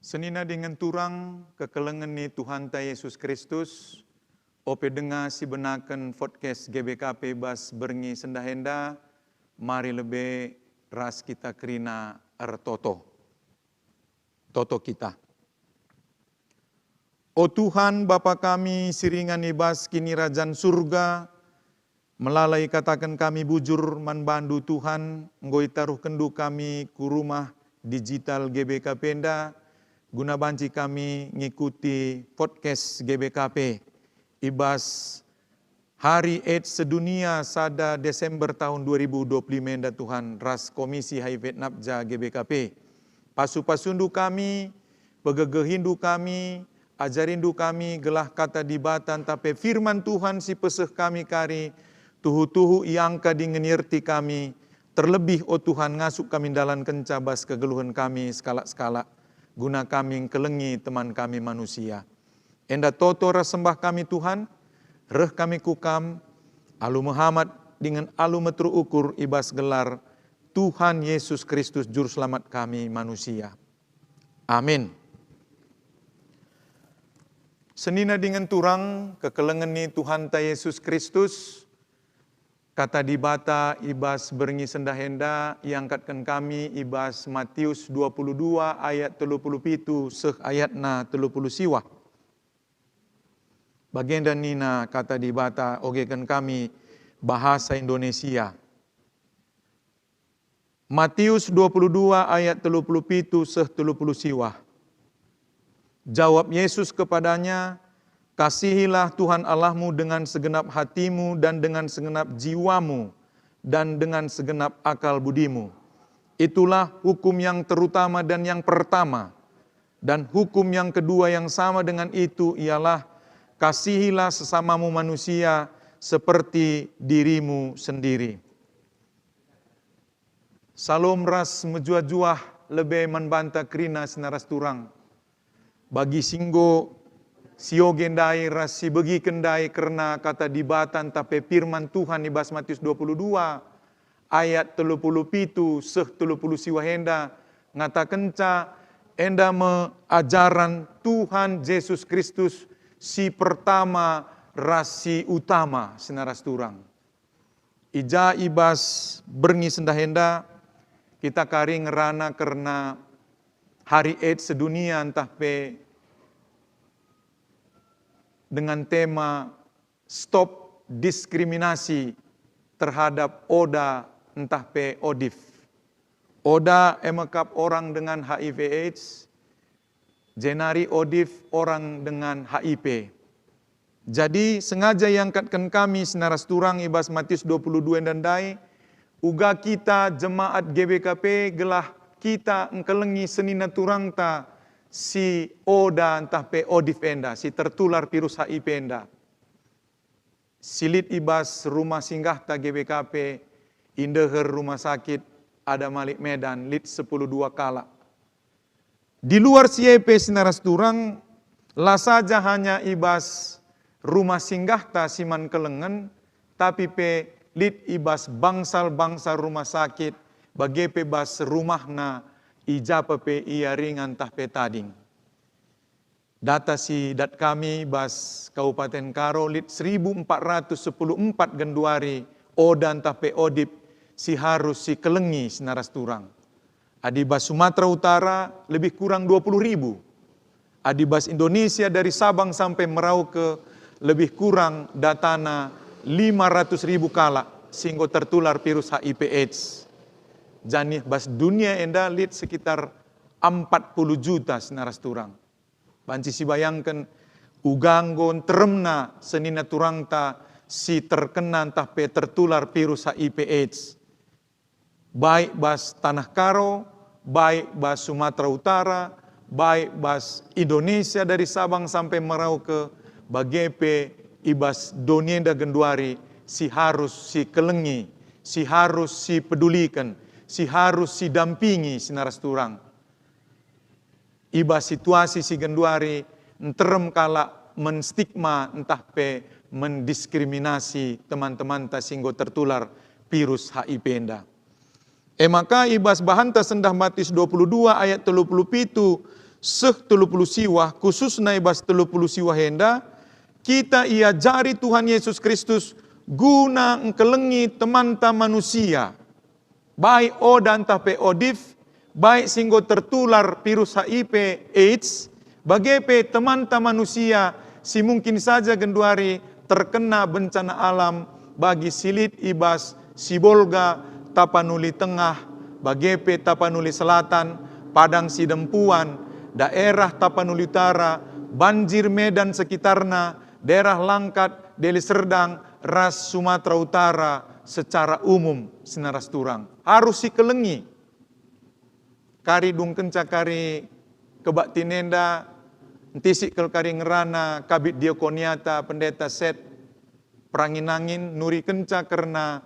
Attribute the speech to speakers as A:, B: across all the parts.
A: Senina dengan turang kekelengan ni Tuhan ta Yesus Kristus, ope dengar si benakan podcast GBKP bas berngi sendahenda, mari lebih ras kita kerina toto kita. O Tuhan Bapa kami siringan ibas kini rajan surga, melalai katakan kami bujur manbandu Tuhan, ngoi taruh kendu kami ku rumah digital GBKP Penda, guna banci kami ngikuti podcast GBKP ibas hari AIDS sedunia sada Desember tahun 2025 menda Tuhan ras komisi HIV Napja GBKP. Pasu-pasundu kami, begegehindu kami, ajarindu kami gelah kata dibatan tapi firman Tuhan si peseh kami kari tuhu-tuhu iangka dingenirti kami terlebih o Tuhan ngasuk kami dalam kencabas kegeluhan kami skala-skala guna kami kelengi teman kami manusia. Enda toto rasembah kami Tuhan, reh kami kukam, alu Muhammad dengan alu metru ukur ibas gelar Tuhan Yesus Kristus Juru Selamat kami manusia. Amin. Senina dengan turang kekelengan ni Tuhan ta Yesus Kristus, kata dibata ibas berngi sendahenda iangkatkan kami ibas Matius 22 ayat 37 seh ayatna 30 siwa. Bagian nina kata dibata ogekan kami bahasa Indonesia. Matius 22 ayat 37 seh 30 siwa. Jawab Yesus kepadanya, kasihilah Tuhan Allahmu dengan segenap hatimu dan dengan segenap jiwamu dan dengan segenap akal budimu. Itulah hukum yang terutama dan yang pertama. Dan hukum yang kedua yang sama dengan itu ialah kasihilah sesamamu manusia seperti dirimu sendiri. Salom ras menjuah-juah lebih membantah kerina senaras turang. Bagi singgo sio gendai rasi begi kendai karena kata dibatan tapi firman Tuhan ibas Matius 22 ayat 37 seh 30 siwa henda ngatakan ca enda ajaran Tuhan Yesus Kristus si pertama rasi utama senaras turang. Ija ibas berngi sendahenda kita kari ngerana karena hari AIDS sedunia entah pe dengan tema stop diskriminasi terhadap Oda entah pe Odif. Oda emekap orang dengan HIV AIDS, Jenari Odif orang dengan HIV. Jadi sengaja yangkatkan kami senaras turang ibas Matius 22 dan dai, uga kita jemaat GBKP gelah kita engkelengi senina turang ta si Oda entah pe Odif enda, si tertular virus HIV enda. Silit ibas rumah singgah ta GBKP, indeher rumah sakit ada Malik Medan, lit 10-2 kala. Di luar CIP sinaras turang, lah saja hanya ibas rumah singgah ta siman kelengan, tapi pe lit ibas bangsal-bangsal rumah sakit, bagi pe bas rumahna, ijapa pe ia ringan tah pe tading. Data si dat kami bas Kabupaten Karo lit 1414 Genduari Odan tah pe Odip si harus si kelengi senaras turang. Adibas Sumatera Utara lebih kurang 20.000. Adibas Indonesia dari Sabang sampai Merauke lebih kurang datana 500.000 kala sehingga tertular virus HIV AIDS. Jani bas dunia enda lit sekitar 40 juta senaras turang. Banci si bayangkan uganggon teremna senina turang ta si terkena entah pe tertular virus HIV AIDS. Baik bas Tanah Karo, baik bas Sumatera Utara, baik bas Indonesia dari Sabang sampai Merauke, bagepe ibas donienda Genduari si harus si kelengi, si harus si pedulikan, si harus si dampingi sinaras turang. Iba situasi si Genduari enterem kala menstigma entah pe mendiskriminasi teman-teman ta singgo tertular virus HIV enda. Maka ibas bahanta sendah Matius 22 ayat 37 telupuluh siwah, khusus naibas telupuluh siwah henda, kita ia jari Tuhan Yesus Kristus guna engkelengi teman-teman manusia, baik oda entah pe odif, baik singgo tertular virus HIV AIDS, bagepe teman-teman manusia si mungkin saja genduari terkena bencana alam bagi silit ibas, Sibolga, Tapanuli Tengah, bagepe Tapanuli Selatan, Padang Sidempuan, daerah Tapanuli Utara, banjir Medan sekitarnya, daerah Langkat, Deli Serdang, ras Sumatera Utara secara umum sinaras turang. Harus sikelengi. Kari dung kenca kari kebak tinenda, ntisik kel kari ngerana, kabit diakoniata, pendeta set, perangin-angin, nuri kenca karena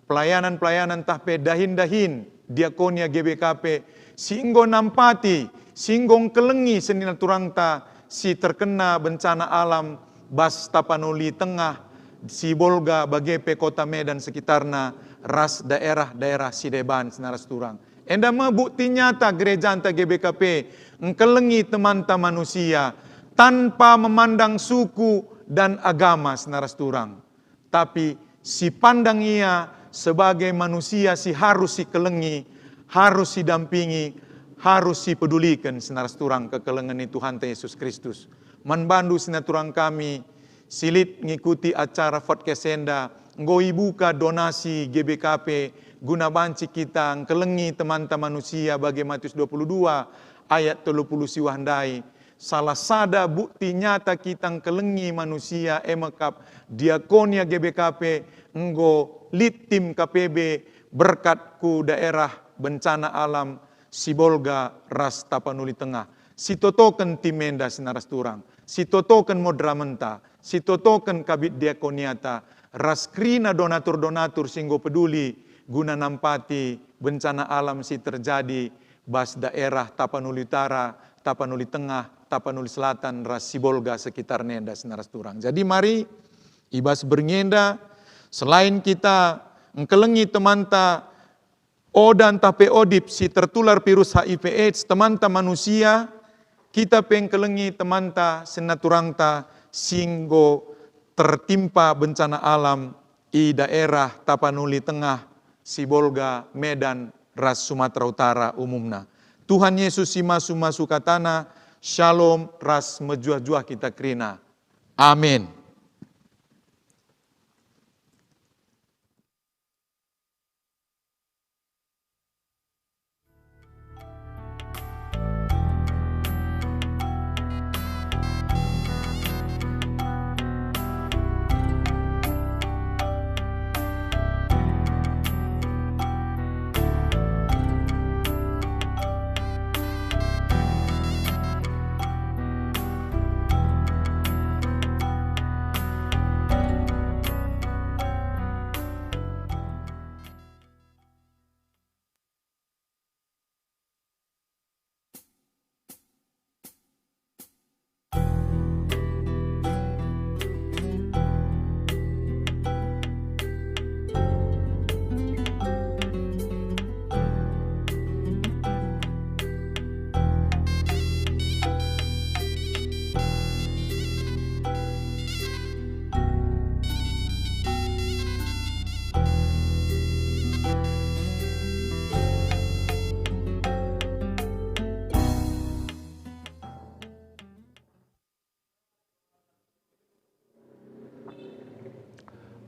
A: pelayanan-pelayanan tahpe dahin-dahin, diakonia GBKP, singgo nampati, singgong kelengi senina turangta, si terkena bencana alam, bas Tapanuli Tengah, Sibolga, bagepe kota Medan sekitarnya, ras daerah-daerah Sideban, senaras turang. Enda bukti nyata gereja anta GBKP, engkelengi teman-teman manusia, tanpa memandang suku dan agama, senaras turang. Tapi si pandang ia sebagai manusia si harus si kelengi, harus si dampingi, harus si pedulikan senaras turang kekelengani Tuhan Yesus Kristus. Manbandu sinaturang kami, silit ngikuti acara Fotkesenda, ngoi buka donasi GBKP, guna banci kita kelengi teman-teman manusia bagi Matius 22 ayat 30 siwahandai. Salah sada bukti nyata kita kelengi manusia emekap diakonia GBKP enggo litim KPB berkatku daerah bencana alam Sibolga ras Tapanuli Tengah. Sitotoken timenda sinaras turang, sitotoken modramenta, sitotoken kabit diakoniata, raskrina donatur-donatur singgo peduli guna nampati bencana alam si terjadi bas daerah Tapanuli Utara, Tapanuli Tengah, Tapanuli Selatan, ras Sibolga sekitar nenda sinaras turang. Jadi mari ibas berngenda selain kita engkelengi temanta odan tape odip si tertular virus HIV AIDS temanta manusia, kita pengkelengi temanta senaturangta singgo tertimpa bencana alam di daerah Tapanuli Tengah, Sibolga, Medan, ras Sumatera Utara umumna. Tuhan Yesus si masu katana, shalom ras mejuah-juah kita krina. Amin.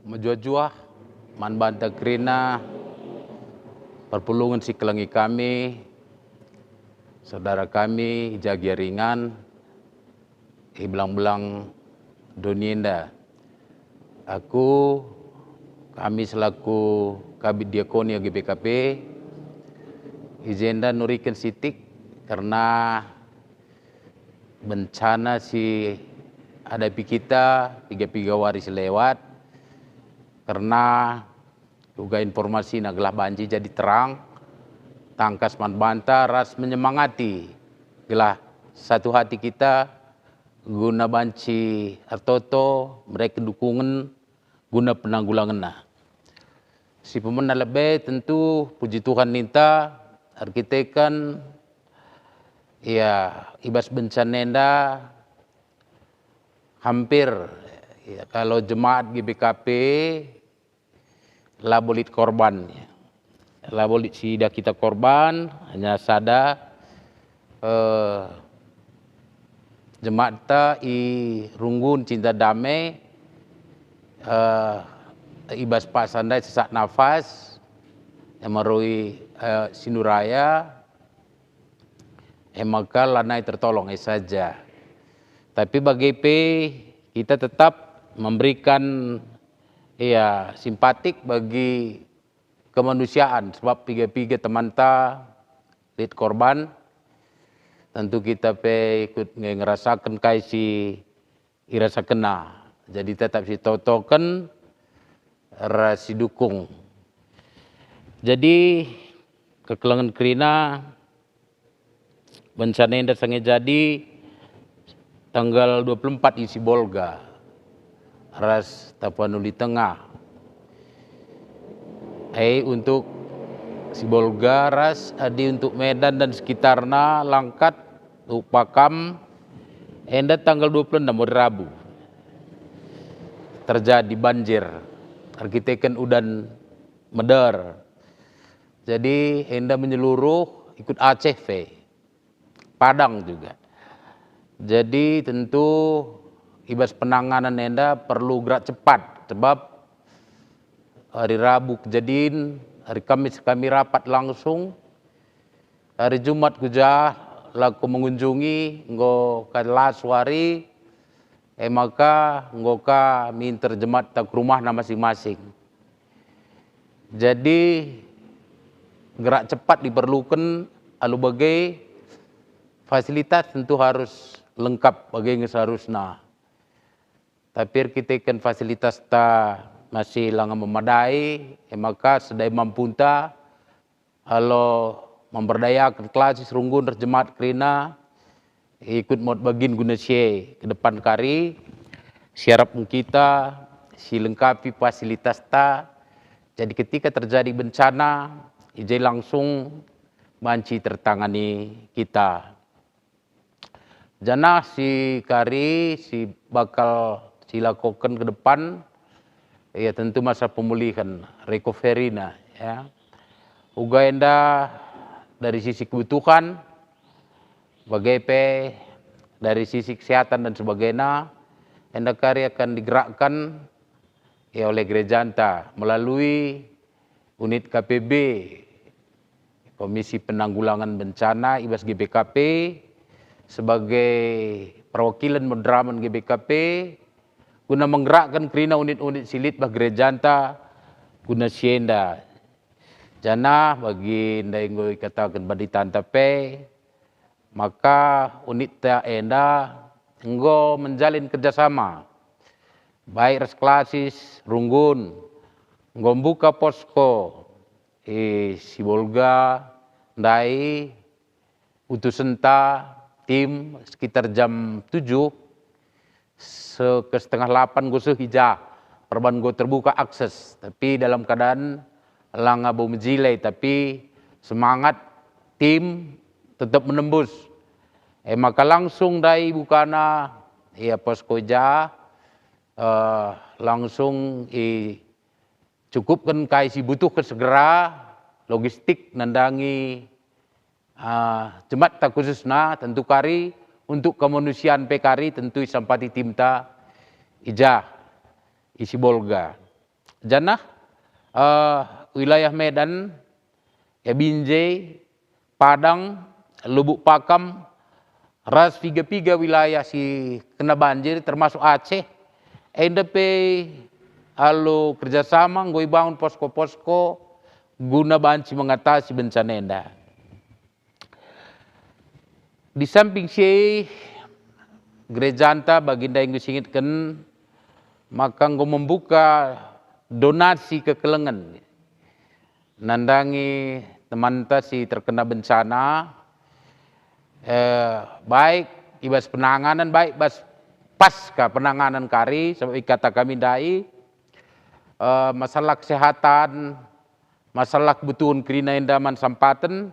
B: Menjuah-juah, man banta krina, perpulungan si kelengi kami, saudara kami, jagi ringan, belang-belang donienda. Kami selaku Kabid Diakonia GBKP, izenda nurikan sitik karena bencana si hadapi kita, 3 waris lewat, karena juga informasi naglah banji jadi terang, tangkas man banta ras menyemangati, gelah satu hati kita guna banci artoto mereka dukungan guna penanggulangan. Si pemena lebih tentu puji Tuhan ninta arkitekan ya ibas bencana enda hampir ya, kalau jemaat GBKP lah bolit korban ya. Lah bolit sida kita korban hanya sada jemaat ta i runggun cinta damai ibas pasandai sesak nafas emarui sinuraya maka lanai tertolong saja. Tapi bagi P kita tetap memberikan ya simpatik bagi kemanusiaan sebab piga-piga teman ta lit korban tentu kita pe ikut ngerasakan kaisi irasa kena. Jadi tetap si totokan rasi dukung. Jadi kekelangan kerina bencana yang datangnya jadi tanggal 24 isi Bolga ras Tapanuli Tengah. Untuk Sibolga ras adi untuk Medan dan sekitarnya langkat untuk Pakam enda tanggal 26 hari Rabu terjadi banjir arkiteken udan meder. Jadi enda menyeluruh ikut Aceh Padang juga. Jadi tentu ibas penanganan enda perlu gerak cepat sebab hari Rabu kejadian, hari Kamis kami rapat langsung, hari Jumat kuja laku mengunjungi nggo kalaswari maka nggoka minter jemaat tak rumah na masing-masing. Jadi gerak cepat diperlukan alu bagai fasilitas tentu harus lengkap bagi seharusnya. Tapi kita kan fasilitas ta masih langan memadai, maka sedai mampunta kalau memberdayakan kelas serunggun jemaat kerina ikut mod bagin guna ke depan kari siarap kita si lengkapi fasilitas ta. Jadi ketika terjadi bencana ijai langsung banci tertangani kita. Jana si kari si bakal silakukan ke depan ya tentu masa pemulihan recovery na ya. Uga enda dari sisi kebutuhan bagai dari sisi kesehatan dan sebagainya enda kari akan digerakkan ya oleh gereja anta melalui unit KPB Komisi Penanggulangan Bencana ibas GBKP sebagai perwakilan Madraman GBKP guna menggerakkan kerina unit-unit silit bah gereja anta guna sienda. Jana bagi ndai katakan badi tanta pe maka unit ta enda enggo menjalin kerjasama baik resklasis runggun enggo buka posko Sibolga ndai utusan ta tim sekitar jam 7 ke setengah 8 go sehija perban go terbuka akses tapi dalam keadaan langa bau menjilai tapi semangat tim tetap menembus maka langsung dari bukana ya poskoja langsung cukupkan kaisi butuh segera logistik nandangi jemaat tak khususna tentu kari untuk kemanusiaan pekari tentu sampati timta ija isi Bolga. Janah wilayah Medan, Binjai, Padang, Lubuk Pakam, ras piga-piga wilayah si kena banjir termasuk Aceh. NDP alu kerjasama ngoi bangun posko-posko guna banci mengatasi bencana enda. Di samping si gereja anta baginda yang disingitkan maka nggo membuka donasi kekelengan nandangi teman ta si terkena bencana baik ibas penanganan baik bas pasca penanganan kari sebab kata kami dai masalah kesehatan masalah kebutuhan kerina endaman sampatan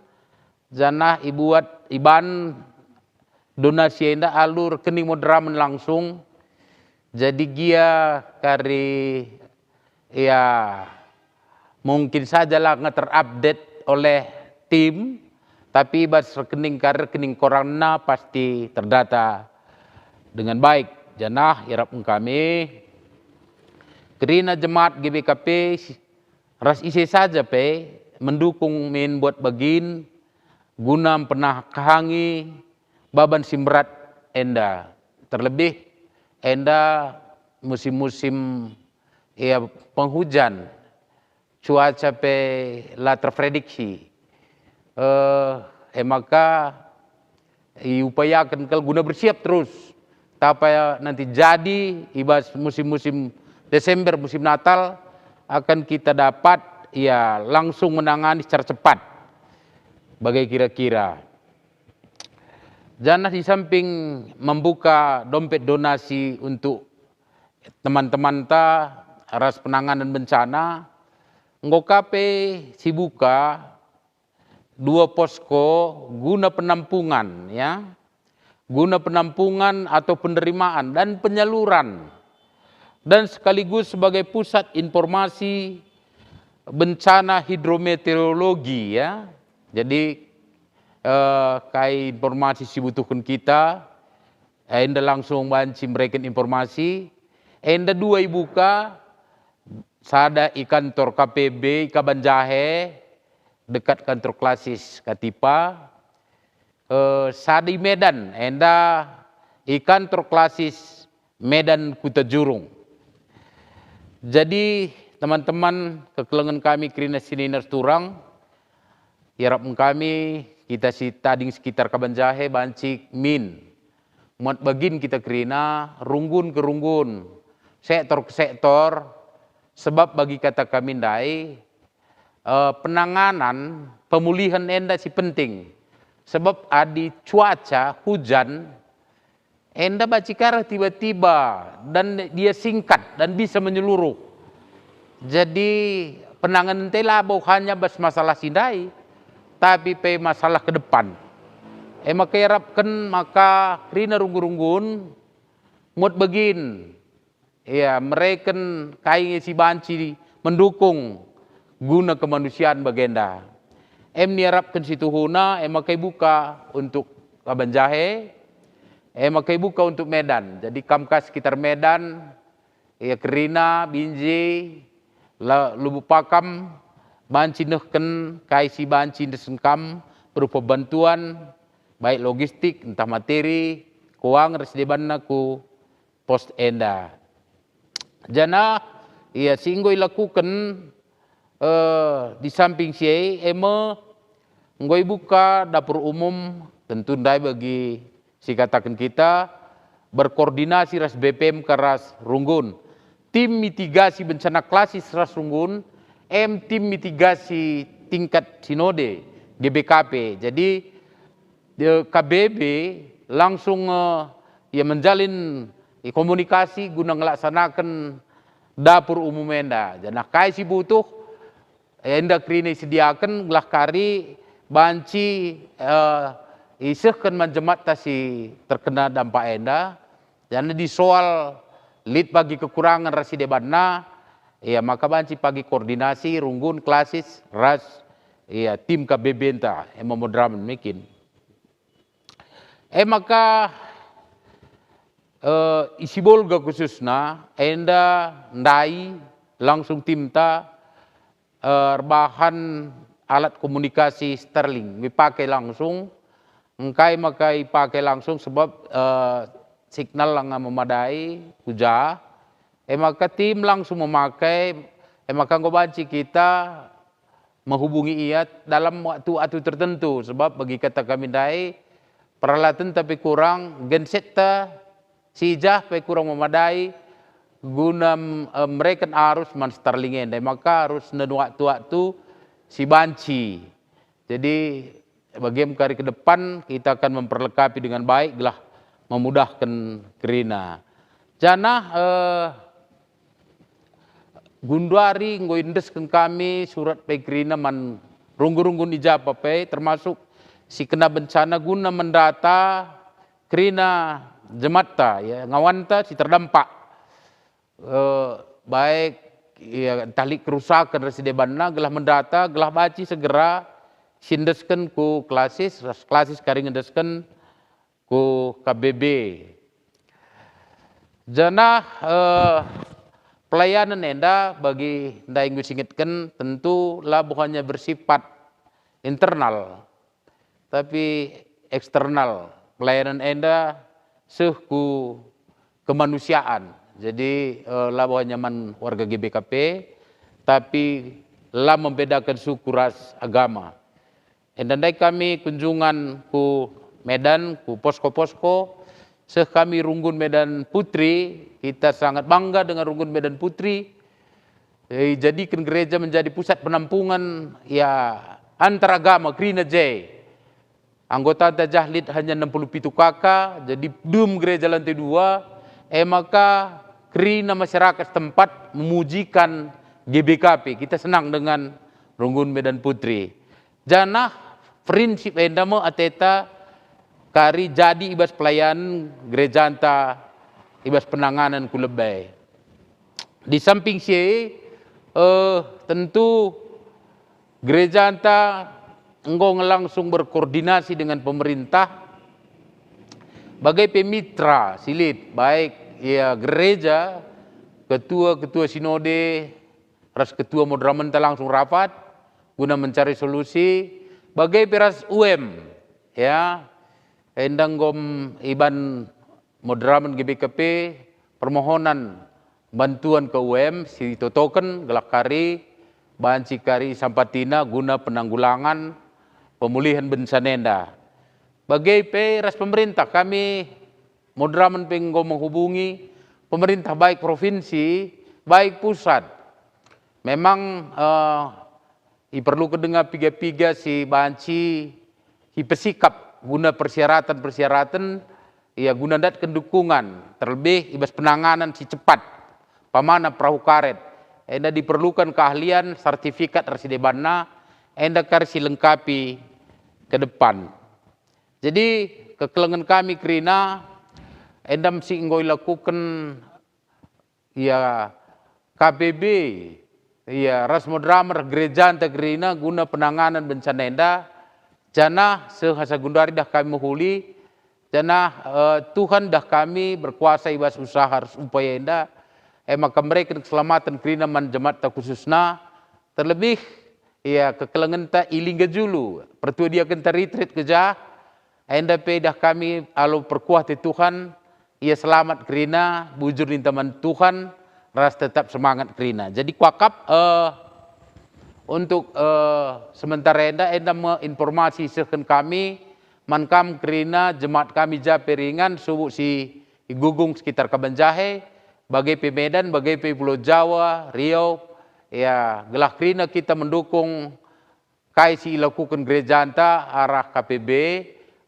B: janah ibuat iban donasi enda alur rekening modramen langsung. Jadi dia kari ya mungkin sajalah nggak terupdate oleh tim, tapi bas rekening korangna pasti terdata dengan baik. Janah irap kami kerina jemaat GBKP ras isi saja pe mendukung min buat bagin guna pernah kahangi baban simberat enda. Terlebih enda musim-musim ya penghujan, cuaca pe la terprediksi. Maka upayakan kalau guna bersiap terus. Tapi nanti jadi ibas musim-musim Desember, musim Natal akan kita dapat ya langsung menangani secara cepat. Bagai kira-kira. Jangan di samping membuka dompet donasi untuk teman-teman ta ras penanganan bencana, ngokape si buka 2 posko guna penampungan ya. Guna penampungan atau penerimaan dan penyaluran dan sekaligus sebagai pusat informasi bencana hidrometeorologi ya. Jadi kai informasi si butuhkan kita, enda langsung banci mereka informasi, enda 2 ibuka, sada i kantor KPB Kabanjahe dekat kantor klasis Katipa, sada i Medan, enda i kantor klasis Medan Kuta Jurung. Jadi teman-teman kekelengan kami kerina sininar turang, harap kami kita si tading sekitar Kabanjahe banci min. Muat bagin kita kerina runggun ke runggun, sektor ke sektor, sebab bagi kata kami ndai penanganan pemulihan enda si penting. Sebab adi cuaca hujan enda bacikara tiba-tiba dan dia singkat dan bisa menyeluruh. Jadi penanganan tela hanya bas masalah sindai, tapi pe masalah ke depan. Maka harapkan maka kerina runggun-runggun muat begin. Ya mereka kai si banci mendukung guna kemanusiaan bagenda. Harapkan situ huna maka buka untuk Kabanjahe, maka buka untuk Medan. Jadi kamkas sekitar Medan, ya kerina, Binjai, Lubuk Pakam, banci nehken kai si banci desengkam berupa bantuan baik logistik entah materi keuangan resdebanna ku pos enda. Jana ya singgoi lakukan di samping siai ngoi buka dapur umum tentu ndai bagi si katakan kita berkoordinasi ras BPM ke ras Runggun, tim mitigasi bencana klasis ras Runggun, tim mitigasi tingkat sinode GBKP. Jadi KBB langsung ya menjalin komunikasi guna melaksanakan dapur umum enda. Jangan kai si butuh enda krini sediakan gelah kari banci isehkan manjemat si terkena dampak enda. Jangan di soal lead bagi kekurangan rasi debanna, ya maka banci pagi koordinasi Runggun klasis ras ya tim KBB enta memodramen mungkin. Maka isi bolga khususna enda ndai langsung timta bahan alat komunikasi Starlink dipakai langsung, engkai makai pakai langsung sebab signal lang memadai hujan. Maka tim langsung memakai, maka ngobanci kita menghubungi ia dalam waktu tertentu sebab bagi kata kami ndai peralatan tapi kurang, genset sijah tapi kurang memadai guna mereka harus man Starlink enda, maka harus nenu waktu si banci. Jadi bagi kali ke depan kita akan memperlengkapi dengan baik lah memudahkan kerina. Jana Gunduari ngoindeskan kami surat pekrina man runggun-runggun ijabah pe termasuk si kena bencana guna mendata kerina jemaat ya ngawanta si terdampak baik ya tali kerusakan residebanna gelah mendata gelah baci segera sindesken ku klasis kari ngendesken ku KBB. Jana pelayanan enda bagi nda ingin singitkan tentu lah bukannya bersifat internal tapi eksternal. Pelayanan enda ku kemanusiaan. Jadi lah bukannya man warga GBKP tapi lah membedakan suku ras agama. Endandai kami kunjungan ku Medan, ku posko-posko, kami Runggun Medan Putri, kita sangat bangga dengan Runggun Medan Putri. Jadikan gereja menjadi pusat penampungan ya antaragama Krina J. Anggota Tajahlit hanya 67 kakak, jadi dum gereja lantai 2. Maka Krina masyarakat setempat memujikan GBKP. Kita senang dengan Runggun Medan Putri. Janah prinsip endama ateta kari jadi ibas pelayanan gereja anta ibas penanganan ku lebay. Di samping si tentu gereja anta enggong langsung berkoordinasi dengan pemerintah bagai pemitra silit baik ya gereja ketua sinode ras ketua moderamen langsung rapat guna mencari solusi bagai peras ya endang gom iban moderamen GBKP permohonan bantuan ke si totoken gelak kari banci kari sampatina guna penanggulangan pemulihan bencana enda. Bagai peras pemerintah kami moderamen penggom menghubungi pemerintah baik provinsi baik pusat. Memang diperlukan dengan piga-piga si banci pesikap guna persyaratan ya guna datkan dukungan terlebih ibas penanganan si cepat pamana perahu karet enda diperlukan keahlian sertifikat residebanna enda karsi lengkapi ke depan. Jadi kekelengan kami Krina enda mesti inggoi lakukan ya KBB ya ras moderamer gereja anta Krina guna penanganan bencana enda. Jana sehasa gundari dah kami menghuli, jana Tuhan dah kami berkuasa ibas usaha upaya enda, maka mereka keselamatan Krina man jemaat ta khususna, terlebih ya kekelengan ta ilingga julu, pertua dia kenta retreat keja, enda pe dah kami alu perkuat Tuhan, ia selamat Krina, bujur nintaman Tuhan, ras tetap semangat Krina. Jadi kuakap untuk sementara enda informasi seken kami mankam Krina jemaat kami Japeringan subuh si gugung sekitar Kabanjahe bagai Medan bagai Pulau Jawa Riau ya gelah Krina kita mendukung kai si lakukan gereja anta arah KPB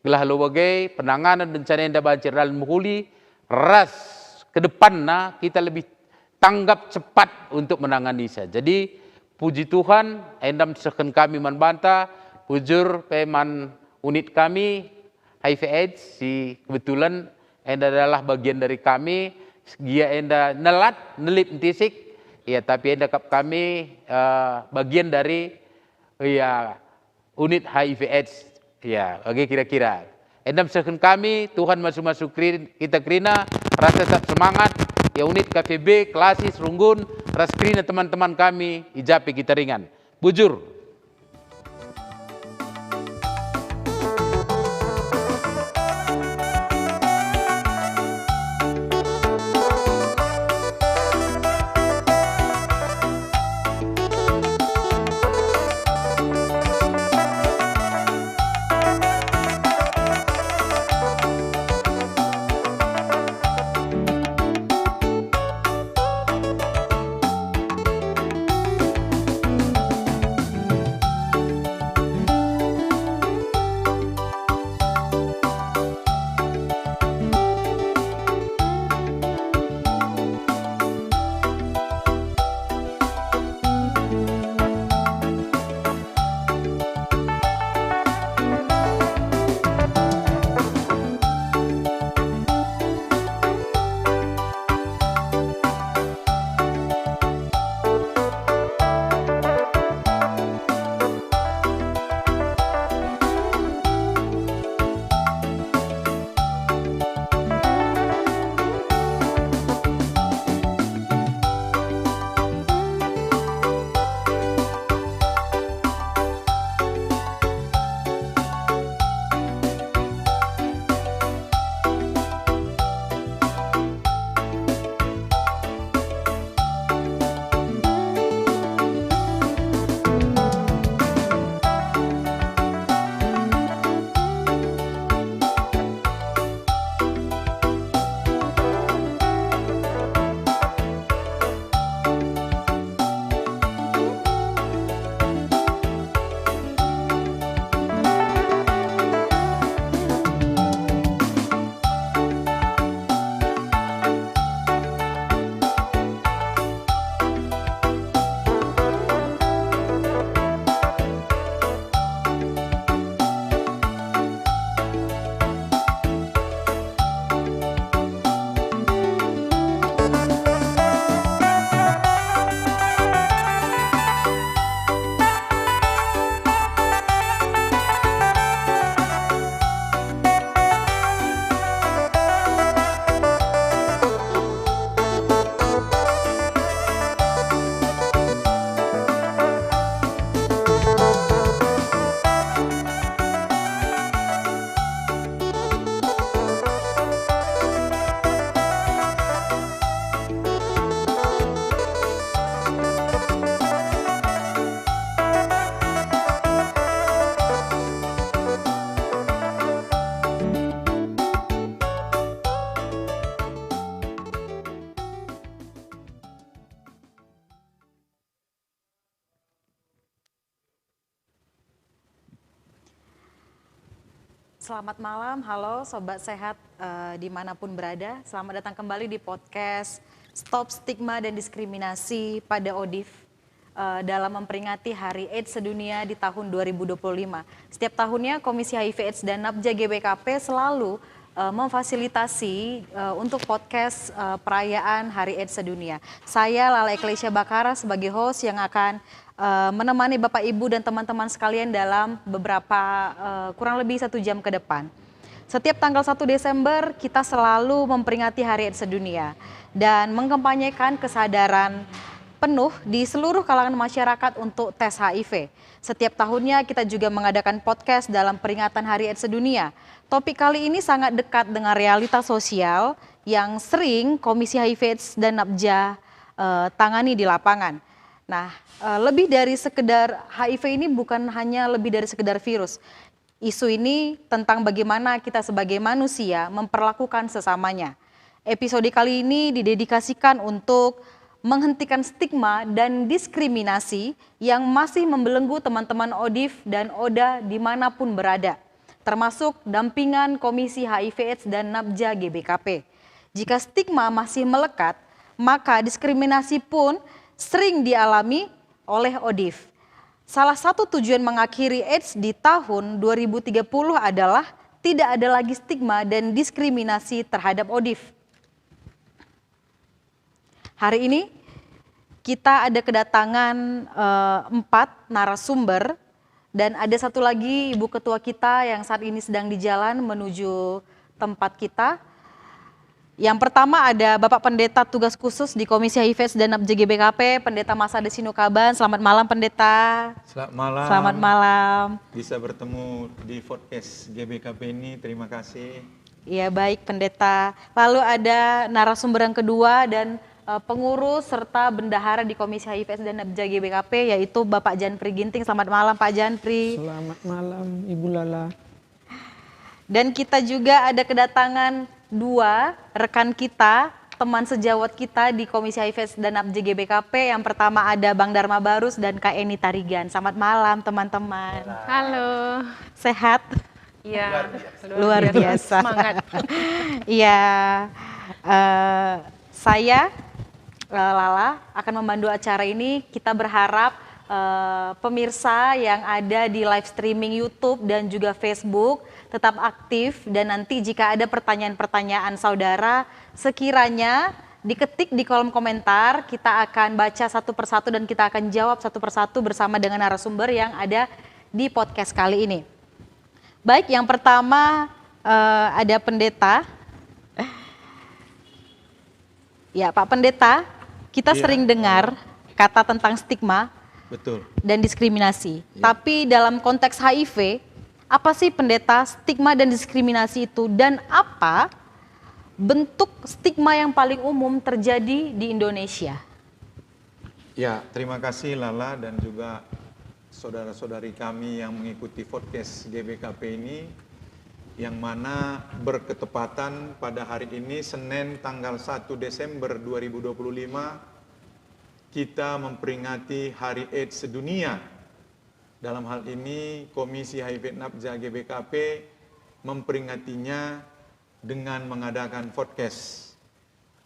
B: gelah lo bagai penanganan bencana enda banjir dalam menghuli ras ke depan kita lebih tanggap cepat untuk menangani saja. Jadi puji Tuhan, endam seken kami manbanta, pujur peman unit kami, HIV AIDS, si kebetulan enda adalah bagian dari kami, dia enda nelip entisik, ya tapi enda kami bagian dari ya unit HIV AIDS, ya bagi kira-kira. Endam seken kami, Tuhan masuk-masuk kita Krina, rasa tetap semangat, ya unit KPB, klasis, Runggun, Raskrina teman-teman kami, ijapi kita ringan. Bujur.
C: Selamat malam, halo Sobat Sehat dimanapun berada. Selamat datang kembali di podcast Stop Stigma dan Diskriminasi pada ODIF dalam memperingati Hari AIDS Sedunia di tahun 2025. Setiap tahunnya Komisi HIV AIDS dan NAPJA GBKP selalu memfasilitasi untuk podcast perayaan Hari AIDS Sedunia. Saya Lala Eklesia Bakara sebagai host yang akan menemani Bapak Ibu dan teman-teman sekalian dalam beberapa kurang lebih 1 jam ke depan. Setiap tanggal 1 Desember kita selalu memperingati Hari AIDS Sedunia dan mengkampanyekan kesadaran penuh di seluruh kalangan masyarakat untuk tes HIV. Setiap tahunnya kita juga mengadakan podcast dalam peringatan Hari AIDS Sedunia. Topik kali ini sangat dekat dengan realitas sosial yang sering Komisi HIV/AIDS dan NAPJA tangani di lapangan. Nah, lebih dari sekedar HIV ini bukan hanya lebih dari sekedar virus. Isu ini tentang bagaimana kita sebagai manusia memperlakukan sesamanya. Episode kali ini didedikasikan untuk menghentikan stigma dan diskriminasi yang masih membelenggu teman-teman ODIF dan ODA dimanapun berada, termasuk dampingan Komisi HIV/AIDS dan NAPJA GBKP. Jika stigma masih melekat, maka diskriminasi pun sering dialami oleh ODIF. Salah satu tujuan mengakhiri AIDS di tahun 2030 adalah tidak ada lagi stigma dan diskriminasi terhadap ODIF. Hari ini kita ada kedatangan 4 narasumber dan ada satu lagi Ibu Ketua kita yang saat ini sedang di jalan menuju tempat kita. Yang pertama ada Bapak Pendeta Tugas Khusus di Komisi HIV/AIDS dan NAPJA GBKP, Pendeta Masade Sinukaban. Selamat malam Pendeta.
A: Selamat malam.
C: Selamat malam.
A: Bisa bertemu di podcast GBKP ini, terima kasih.
C: Iya baik Pendeta. Lalu ada narasumber yang kedua dan pengurus serta bendahara di Komisi HIV/AIDS dan NAPJA GBKP yaitu Bapak Janpri Ginting. Selamat malam Pak Janpri.
D: Selamat malam Ibu Lala.
C: Dan kita juga ada kedatangan 2 rekan kita, teman sejawat kita di Komisi HIV/AIDS dan NAPJA GBKP. Yang pertama ada Bang Dharma Barus dan Kak Eni Tarigan. Selamat malam teman-teman.
E: Halo.
C: Sehat?
E: Iya.
C: Luar biasa.
E: Semangat.
C: Iya. Saya Lala akan memandu acara ini. Kita berharap pemirsa yang ada di live streaming YouTube dan juga Facebook tetap aktif, dan nanti jika ada pertanyaan-pertanyaan saudara sekiranya diketik di kolom komentar, kita akan baca satu persatu dan kita akan jawab satu persatu bersama dengan narasumber yang ada di podcast kali ini. Baik, yang pertama ada Pendeta. Ya Pak Pendeta, kita sering dengar kata tentang stigma.
A: Betul.
C: Dan diskriminasi. Tapi dalam konteks HIV, apa sih Pendeta stigma dan diskriminasi itu, dan apa bentuk stigma yang paling umum terjadi di Indonesia?
A: Ya, terima kasih Lala dan juga saudara-saudari kami yang mengikuti podcast GBKP ini, yang mana berketepatan pada hari ini Senin tanggal 1 Desember 2025 kita memperingati Hari AIDS Sedunia. Dalam hal ini Komisi HIV NAPJA GBKP memperingatinya dengan mengadakan podcast.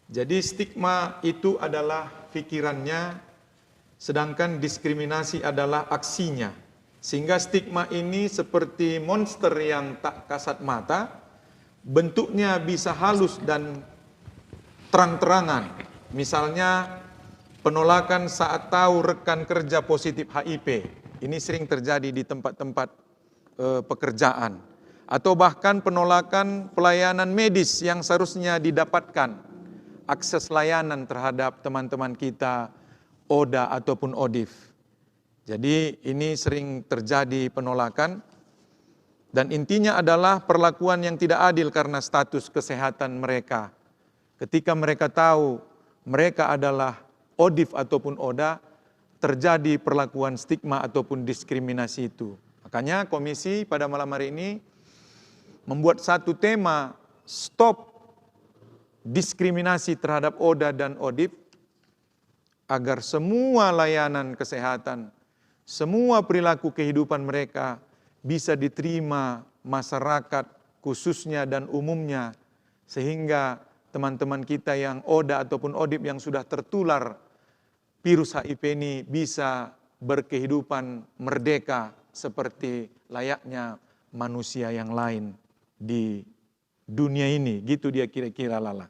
A: Jadi stigma itu adalah pikirannya, sedangkan diskriminasi adalah aksinya. Sehingga stigma ini seperti monster yang tak kasat mata, bentuknya bisa halus dan terang-terangan. Misalnya penolakan saat tahu rekan kerja positif HIV. Ini sering terjadi di tempat-tempat pekerjaan. Atau bahkan penolakan pelayanan medis yang seharusnya didapatkan. Akses layanan terhadap teman-teman kita, ODA ataupun ODIF. Jadi ini sering terjadi penolakan. Dan intinya adalah perlakuan yang tidak adil karena status kesehatan mereka. Ketika mereka tahu mereka adalah ODIF ataupun ODA, terjadi perlakuan stigma ataupun diskriminasi itu. Makanya komisi pada malam hari ini membuat satu tema, stop diskriminasi terhadap ODA dan ODIF, agar semua layanan kesehatan, semua perilaku kehidupan mereka bisa diterima masyarakat khususnya dan umumnya, sehingga teman-teman kita yang ODA ataupun ODIP yang sudah tertular virus HIV ini bisa berkehidupan merdeka seperti layaknya manusia yang lain di dunia ini. Gitu dia kira-kira, Lala.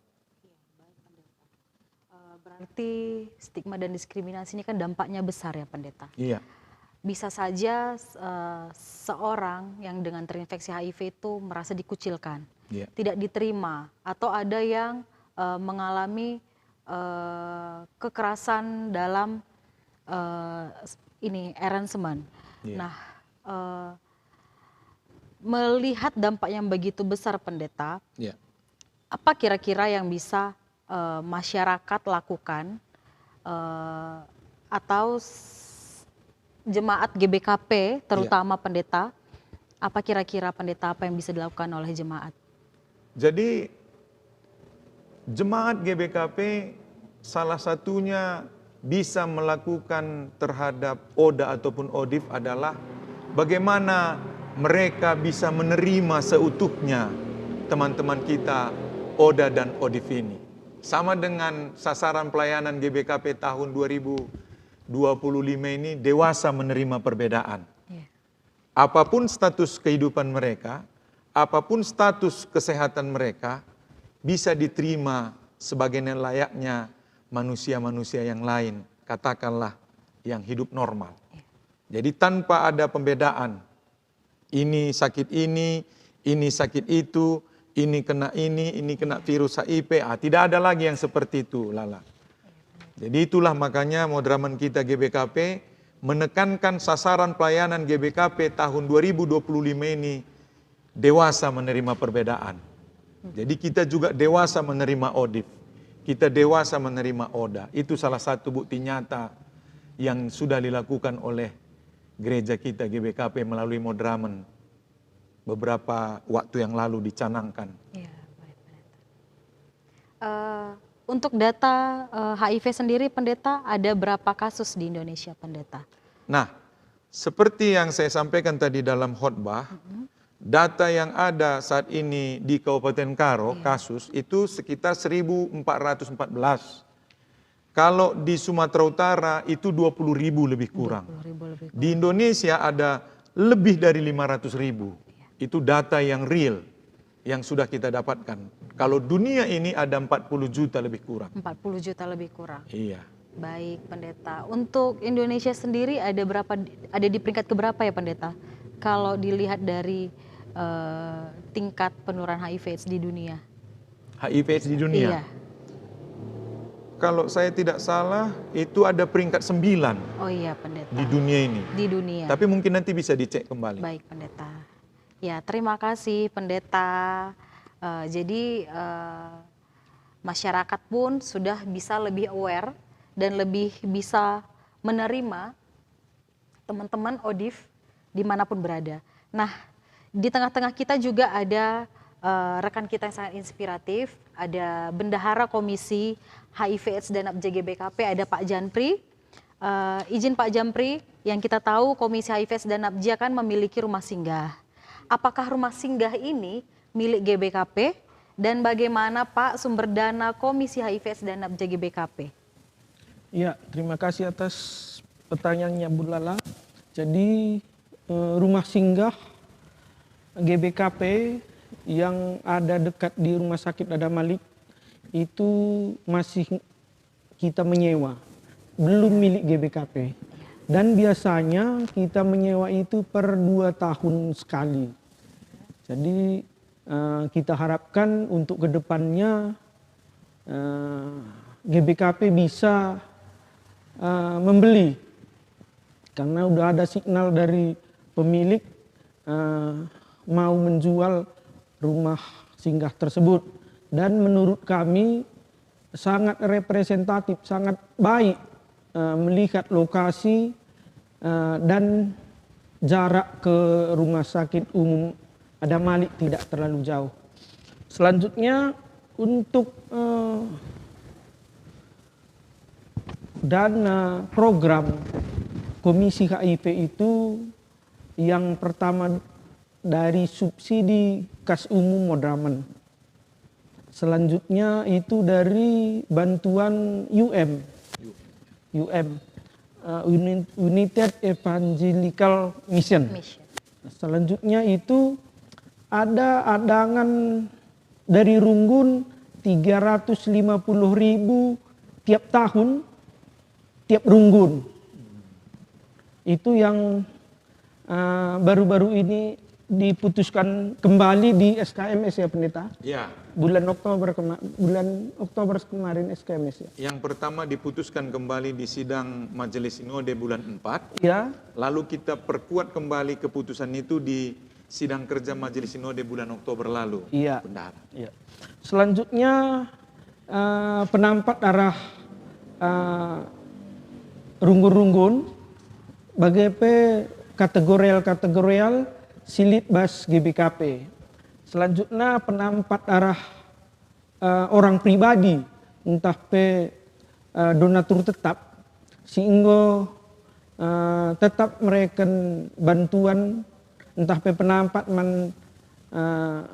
C: Berarti stigma dan diskriminasi ini kan dampaknya besar ya Pendeta.
A: Iya.
C: Bisa saja seorang yang dengan terinfeksi HIV itu merasa dikucilkan,
A: Iya.
C: tidak diterima, atau ada yang mengalami kekerasan dalam arrangement.
A: Iya.
C: Nah, melihat dampak yang begitu besar Pendeta,
A: Iya.
C: apa kira-kira yang bisa masyarakat lakukan atau jemaat GBKP terutama Pendeta, apa kira-kira Pendeta apa yang bisa dilakukan oleh jemaat?
A: Jadi jemaat GBKP salah satunya bisa melakukan terhadap ODA ataupun ODIF adalah bagaimana mereka bisa menerima seutuhnya teman-teman kita ODA dan ODIF ini. Sama dengan sasaran pelayanan GBKP tahun 2025 ini, dewasa menerima perbedaan. Apapun status kehidupan mereka, apapun status kesehatan mereka, bisa diterima sebagai layaknya manusia-manusia yang lain, katakanlah yang hidup normal. Jadi tanpa ada pembedaan, ini sakit ini sakit itu, ini kena virus HIV, tidak ada lagi yang seperti itu, Lala. Jadi itulah makanya Modraman kita GBKP menekankan sasaran pelayanan GBKP tahun 2025 ini dewasa menerima perbedaan. Jadi kita juga dewasa menerima ODIF, kita dewasa menerima ODA. Itu salah satu bukti nyata yang sudah dilakukan oleh gereja kita GBKP melalui Modraman beberapa waktu yang lalu dicanangkan.
C: Ya, baik, Pendeta. Untuk data HIV sendiri, Pendeta, ada berapa kasus di Indonesia, Pendeta?
A: Nah, seperti yang saya sampaikan tadi dalam khotbah, data yang ada saat ini di Kabupaten Karo, kasus itu sekitar 1.414. Kalau di Sumatera Utara itu 20.000 lebih kurang.
C: 20.000 lebih kurang.
A: Di Indonesia ada lebih dari 500.000. Itu data yang real, yang sudah kita dapatkan. Kalau dunia ini ada 40 juta lebih kurang.
C: 40 juta lebih kurang.
A: Iya.
C: Baik, Pendeta. Untuk Indonesia sendiri ada di peringkat keberapa ya, Pendeta? Kalau dilihat dari tingkat penurunan HIV/AIDS di dunia.
A: HIV/AIDS di dunia.
C: Iya.
A: Kalau saya tidak salah, itu ada peringkat 9
C: Oh iya, Pendeta.
A: di dunia ini.
C: Di dunia.
A: Tapi mungkin nanti bisa dicek kembali.
C: Baik, Pendeta. Ya, terima kasih, Pendeta. Jadi masyarakat pun sudah bisa lebih aware dan lebih bisa menerima teman-teman ODIF dimanapun berada. Nah, di tengah-tengah kita juga ada rekan kita yang sangat inspiratif, ada Bendahara Komisi HIV/AIDS dan ABJ GBKP, ada Pak Janpri. Izin Pak Janpri, yang kita tahu Komisi HIV/AIDS dan ABJ kan memiliki rumah singgah. Apakah rumah singgah ini milik GBKP dan bagaimana Pak sumber dana Komisi HIV/AIDS dan ABJ GBKP?
D: Ya, terima kasih atas pertanyaannya Bu Lala. Jadi rumah singgah GBKP yang ada dekat di Rumah Sakit Adam Malik itu masih kita menyewa, belum milik GBKP. Dan biasanya kita menyewa itu per 2 tahun sekali. Jadi kita harapkan untuk kedepannya GBKP bisa membeli. Karena udah ada signal dari pemilik mau menjual rumah singgah tersebut. Dan menurut kami sangat representatif, sangat baik melihat lokasi dan jarak ke rumah sakit umum Adam Malik tidak terlalu jauh. Selanjutnya untuk dana program Komisi HIV itu yang pertama dari subsidi kas umum Modramen. Selanjutnya itu dari bantuan UM, United Evangelical Mission. Selanjutnya itu ada adangan dari Runggun 350.000 tiap tahun, tiap Runggun. Itu yang baru-baru ini diputuskan kembali di SKMS ya Pendeta.
A: Ya,
D: Bulan Oktober kemarin SKMS ya.
A: yang pertama diputuskan kembali di sidang Majelis Sinode bulan 4.
D: Ya,
A: Lalu kita perkuat kembali keputusan itu di sidang kerja Majelis Sinode bulan Oktober lalu.
D: iya.
A: Benar.
D: Ya. Selanjutnya penampat arah Runggun-Runggun bagai kategorial silit bas GBKP. Selanjutnya penampat arah orang pribadi entah donatur tetap sehingga tetap mereka bantuan entah penampat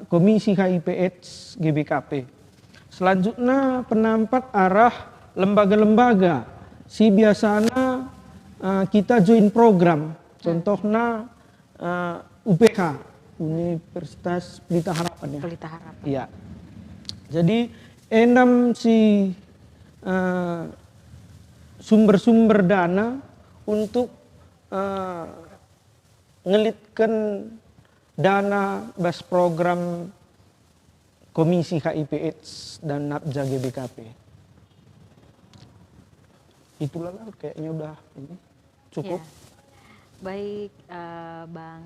D: Komisi HIV/AIDS GBKP. Selanjutnya penampat arah lembaga-lembaga si biasanya kita join program contohnya UPH, Universitas Pelita Harapan ya.
C: Pelita Harapan.
D: Iya. Jadi 6 si sumber-sumber dana untuk ngelitkan dana bas program Komisi HIV/AIDS dan NAPJA GBKP. Itulah kayaknya udah ini cukup.
C: Ya. Baik, Bang.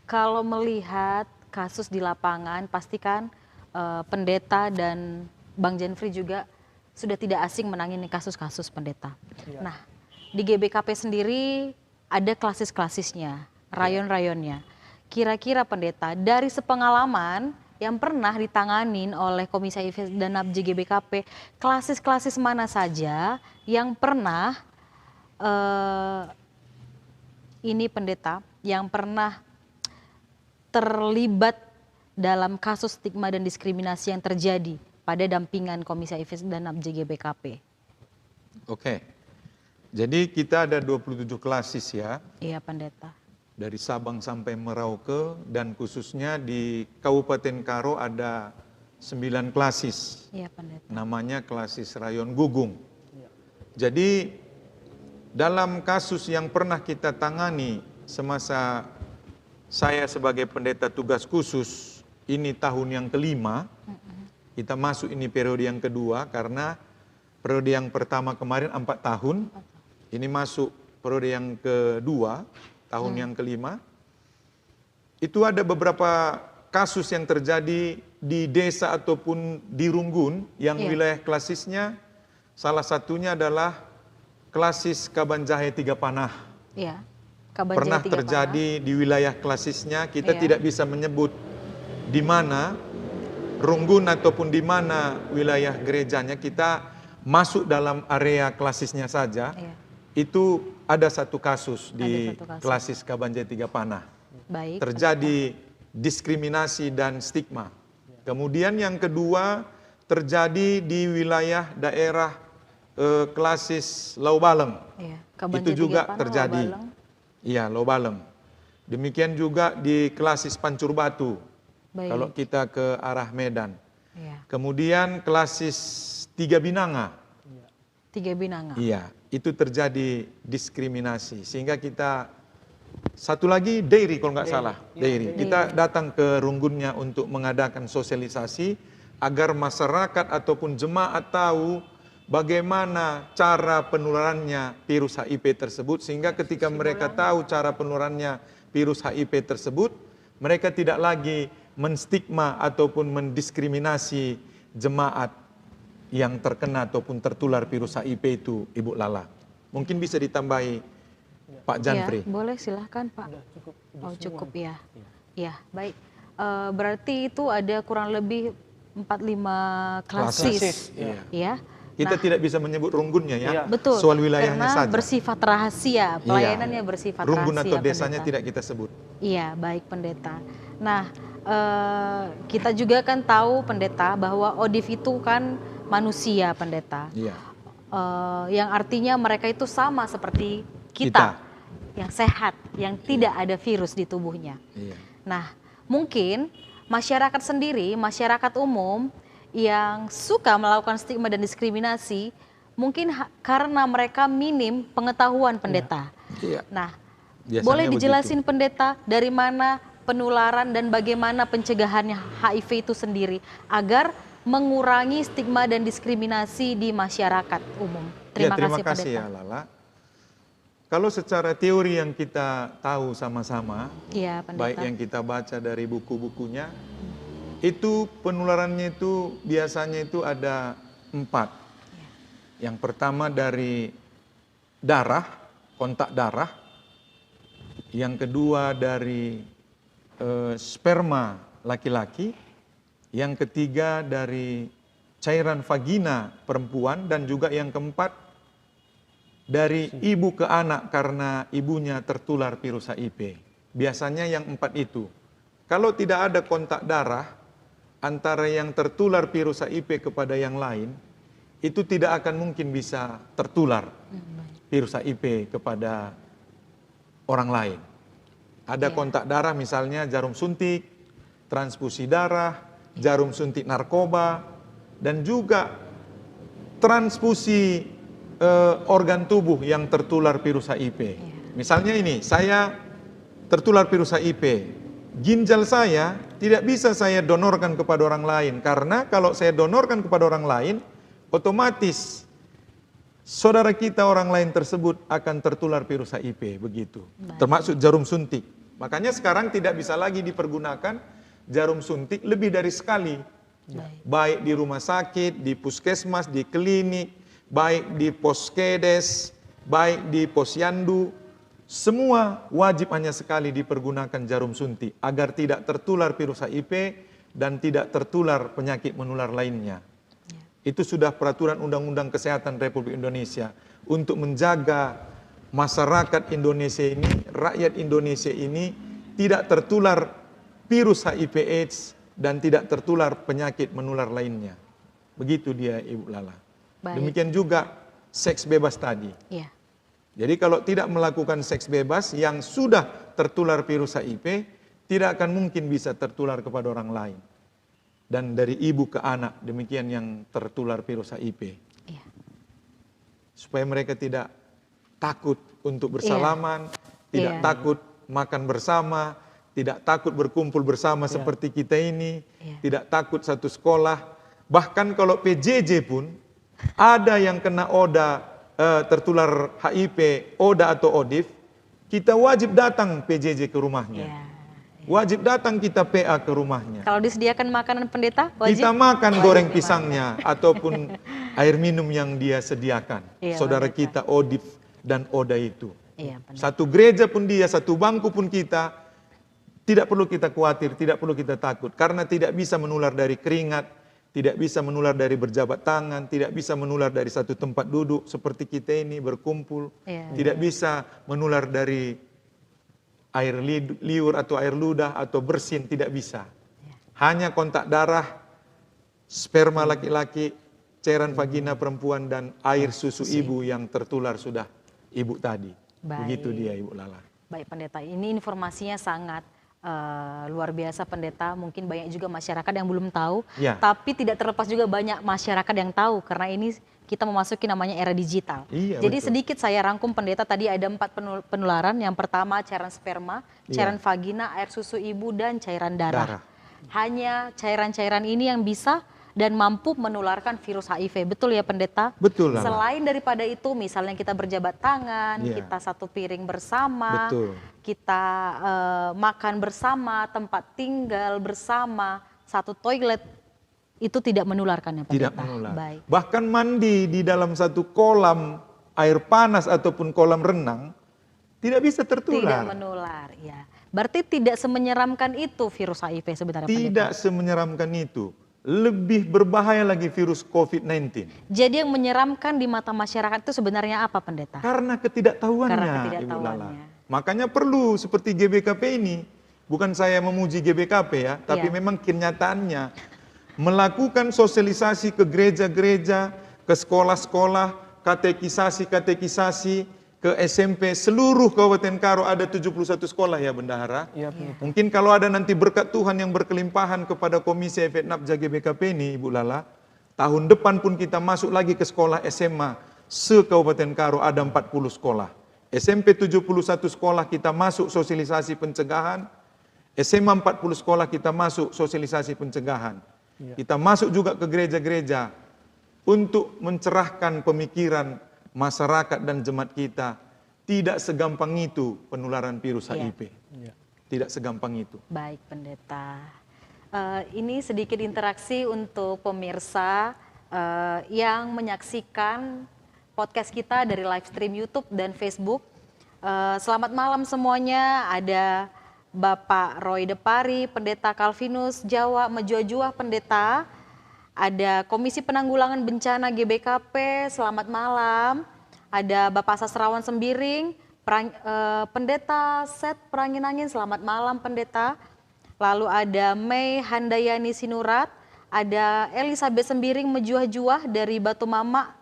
C: Kalau melihat kasus di lapangan, pastikan pendeta dan Bang Jenfri juga sudah tidak asing menangani kasus-kasus pendeta.
D: Ya.
C: Nah, di GBKP sendiri ada klasis-klasisnya, rayon-rayonnya. Kira-kira pendeta dari sepengalaman yang pernah ditanganin oleh Komisi HIV dan NAPJA GBKP, klasis-klasis mana saja yang pernah ini pendeta yang pernah terlibat dalam kasus stigma dan diskriminasi yang terjadi pada dampingan Komisi HIV dan NAPJA GBKP.
A: Oke. Jadi kita ada 27 klasis ya.
C: Iya pendeta.
A: Dari Sabang sampai Merauke dan khususnya di Kabupaten Karo ada 9 klasis.
C: Iya pendeta.
A: Namanya klasis Rayon Gugung. Jadi dalam kasus yang pernah kita tangani semasa saya sebagai pendeta tugas khusus, ini tahun yang kelima, kita masuk ini periode yang kedua karena periode yang pertama kemarin 4 tahun, ini masuk periode yang kedua, tahun yang kelima. Itu ada beberapa kasus yang terjadi di desa ataupun di Runggun yang wilayah klasisnya, salah satunya adalah klasis Kabanjahe Tiga Panah.
C: Iya.
A: Pernah terjadi di wilayah klasisnya, kita tidak bisa menyebut di mana Runggun ataupun di mana wilayah gerejanya, kita masuk dalam area klasisnya saja. Itu ada satu kasus di klasis Kabanjahe Tiga Panah.
C: Baik.
A: Terjadi diskriminasi dan stigma. Kemudian yang kedua terjadi di wilayah daerah klasis Laubaleng.
C: Iya.
A: Itu juga terjadi. Iya, Laubaleng. Demikian juga di klasis Pancur Batu.
C: Baik.
A: Kalau kita ke arah Medan.
C: Iya.
A: Kemudian klasis Tiga Binanga.
C: Tiga Binanga.
A: Iya, itu terjadi diskriminasi. Sehingga kita, satu lagi Dairy kalau nggak salah. Dairy. Kita datang ke Runggunnya untuk mengadakan sosialisasi agar masyarakat ataupun jemaat tahu bagaimana cara penularannya virus HIV tersebut, sehingga ketika mereka tahu cara penularannya virus HIV tersebut, mereka tidak lagi menstigma ataupun mendiskriminasi jemaat yang terkena ataupun tertular virus HIV itu, Ibu Lala. Mungkin bisa ditambahi Pak Janfri.
C: Ya, boleh silahkan Pak. Cukup ya. Ya, baik. Berarti itu ada kurang lebih 4-5 klasis.
A: Iya.
C: Ya.
A: Kita tidak bisa menyebut runggunnya ya.
D: Iya.
C: Betul.
A: Soal wilayahnya
C: Karena
A: saja.
C: bersifat rahasia, pelayanannya bersifat
A: Runggun
C: rahasia.
A: atau desanya
C: Pendeta.
A: tidak kita sebut.
C: Iya, baik pendeta. Nah, kita juga kan tahu pendeta bahwa ODIF itu kan manusia pendeta.
A: Iya.
C: Yang artinya mereka itu sama seperti kita. Yang sehat, yang tidak ada virus di tubuhnya.
A: Iya.
C: Nah, mungkin masyarakat sendiri, masyarakat umum yang suka melakukan stigma dan diskriminasi, mungkin karena mereka minim pengetahuan pendeta.
A: Iya.
C: Nah,
A: Biasanya
C: boleh
A: begitu.
C: dijelasin pendeta dari mana penularan dan bagaimana pencegahannya HIV itu sendiri agar mengurangi stigma dan diskriminasi di masyarakat umum. Terima kasih
A: kasih
C: pendeta.
A: ya Lala. Kalau secara teori yang kita tahu sama-sama,
C: Iya, pendeta.
A: baik yang kita baca dari buku-bukunya, itu penularannya itu biasanya itu ada 4. Yang pertama dari darah, kontak darah. Yang kedua dari sperma laki-laki. Yang ketiga dari cairan vagina perempuan. Dan juga yang keempat dari ibu ke anak karena ibunya tertular virus HIV. Biasanya yang 4 itu. Kalau tidak ada kontak darah antara yang tertular virus HIV kepada yang lain, itu tidak akan mungkin bisa tertular virus HIV kepada orang lain. Ada kontak darah misalnya jarum suntik, transfusi darah, jarum suntik narkoba, dan juga transfusi organ tubuh yang tertular virus HIV. Misalnya ini, saya tertular virus HIV, ginjal saya tidak bisa saya donorkan kepada orang lain, karena kalau saya donorkan kepada orang lain, otomatis saudara kita orang lain tersebut akan tertular virus HIV, begitu. Termasuk jarum suntik. Makanya sekarang tidak bisa lagi dipergunakan jarum suntik lebih dari sekali. Baik di rumah sakit, di puskesmas, di klinik, baik di poskedes, baik di posyandu, semua wajib hanya sekali dipergunakan jarum suntik agar tidak tertular virus HIV dan tidak tertular penyakit menular lainnya. Itu sudah peraturan Undang-Undang Kesehatan Republik Indonesia untuk menjaga masyarakat Indonesia ini, rakyat Indonesia ini tidak tertular virus HIV AIDS dan tidak tertular penyakit menular lainnya. Begitu dia Ibu Lala.
C: Baik.
A: Demikian juga seks bebas tadi.
C: Iya.
A: Jadi kalau tidak melakukan seks bebas yang sudah tertular virus HIV, tidak akan mungkin bisa tertular kepada orang lain. Dan dari ibu ke anak, demikian yang tertular virus HIV.
C: Iya.
A: Supaya mereka tidak takut untuk bersalaman, tidak takut makan bersama, tidak takut berkumpul bersama seperti kita ini, tidak takut satu sekolah. Bahkan kalau PJJ pun, ada yang kena ODA, tertular HIV, ODA atau ODIF, kita wajib datang PJJ ke rumahnya.
C: Iya.
A: Wajib datang kita PA ke rumahnya.
C: Kalau disediakan makanan pendeta, wajib?
A: Kita makan goreng pisangnya ataupun air minum yang dia sediakan.
C: Iya,
A: Saudara
C: pendeta.
A: kita ODIF dan ODA itu.
C: Iya, pendeta.
A: Satu gereja pun dia, satu bangku pun kita, tidak perlu kita khawatir, tidak perlu kita takut. Karena tidak bisa menular dari keringat, tidak bisa menular dari berjabat tangan, tidak bisa menular dari satu tempat duduk seperti kita ini berkumpul,
C: Iya.
A: tidak bisa menular dari air liur atau air ludah atau bersin, tidak bisa. Hanya kontak darah, sperma laki-laki, cairan vagina perempuan, dan air susu ibu yang tertular sudah ibu tadi.
C: Baik.
A: Begitu dia Ibu Lala.
C: Baik pendeta, ini informasinya sangat luar biasa pendeta. Mungkin banyak juga masyarakat yang belum tahu,
A: Ya.
C: tapi tidak terlepas juga banyak masyarakat yang tahu karena ini kita memasuki namanya era digital.
A: Iya,
C: Jadi
A: betul.
C: sedikit saya rangkum pendeta, tadi ada 4 penularan. Yang pertama cairan sperma, cairan vagina, air susu ibu, dan cairan darah. Hanya cairan-cairan ini yang bisa dan mampu menularkan virus HIV. Betul ya pendeta?
A: Betul, Lala.
C: Selain daripada itu, misalnya kita berjabat tangan,
A: Iya.
C: kita satu piring bersama,
A: Betul.
C: kita makan bersama, tempat tinggal bersama, satu toilet, itu tidak menularkan ya pendeta?
A: Tidak menular.
C: Baik.
A: Bahkan mandi di dalam satu kolam air panas ataupun kolam renang tidak bisa
C: Tidak
A: tertular.
C: menular, ya. Berarti tidak semenyeramkan itu virus HIV sebenarnya pendeta?
A: Tidak semenyeramkan itu. lebih berbahaya lagi virus COVID-19.
C: Jadi yang menyeramkan di mata masyarakat itu sebenarnya apa, Pendeta?
A: Karena ketidaktahuannya,
C: Karena
A: Ibu
C: ketidaktahuannya.
A: Lala. Makanya perlu seperti GBKP ini. Bukan saya memuji GBKP ya, tapi
C: Iya.
A: memang kenyataannya melakukan sosialisasi ke gereja-gereja, ke sekolah-sekolah, katekisasi, ke SMP, seluruh Kabupaten Karo ada 71 sekolah ya Bendahara.
D: Iya, Pendeta.
A: Mungkin kalau ada nanti berkat Tuhan yang berkelimpahan kepada Komisi FETNAP GBKP ini, Ibu Lala, tahun depan pun kita masuk lagi ke sekolah SMA, se-Kabupaten Karo ada 40 sekolah. SMP 71 sekolah kita masuk sosialisasi pencegahan, SMA 40 sekolah kita masuk sosialisasi pencegahan. Kita masuk juga ke gereja-gereja untuk mencerahkan pemikiran masyarakat dan jemaat kita. Tidak segampang itu penularan virus HIV. Tidak segampang itu.
C: Baik, Pendeta. Ini sedikit interaksi untuk pemirsa yang menyaksikan podcast kita dari live stream YouTube dan Facebook. Selamat malam semuanya. Ada Bapak Roy Depari, Pendeta Calvinus Jawa Mejojuah Pendeta. Ada Komisi Penanggulangan Bencana GBKP, selamat malam. Ada Bapak Sastrawan Sembiring, Pendeta Set Peranginangin, selamat malam Pendeta. Lalu ada Mei Handayani Sinurat, ada Elizabeth Sembiring Mejuah-juah dari Batu Mama,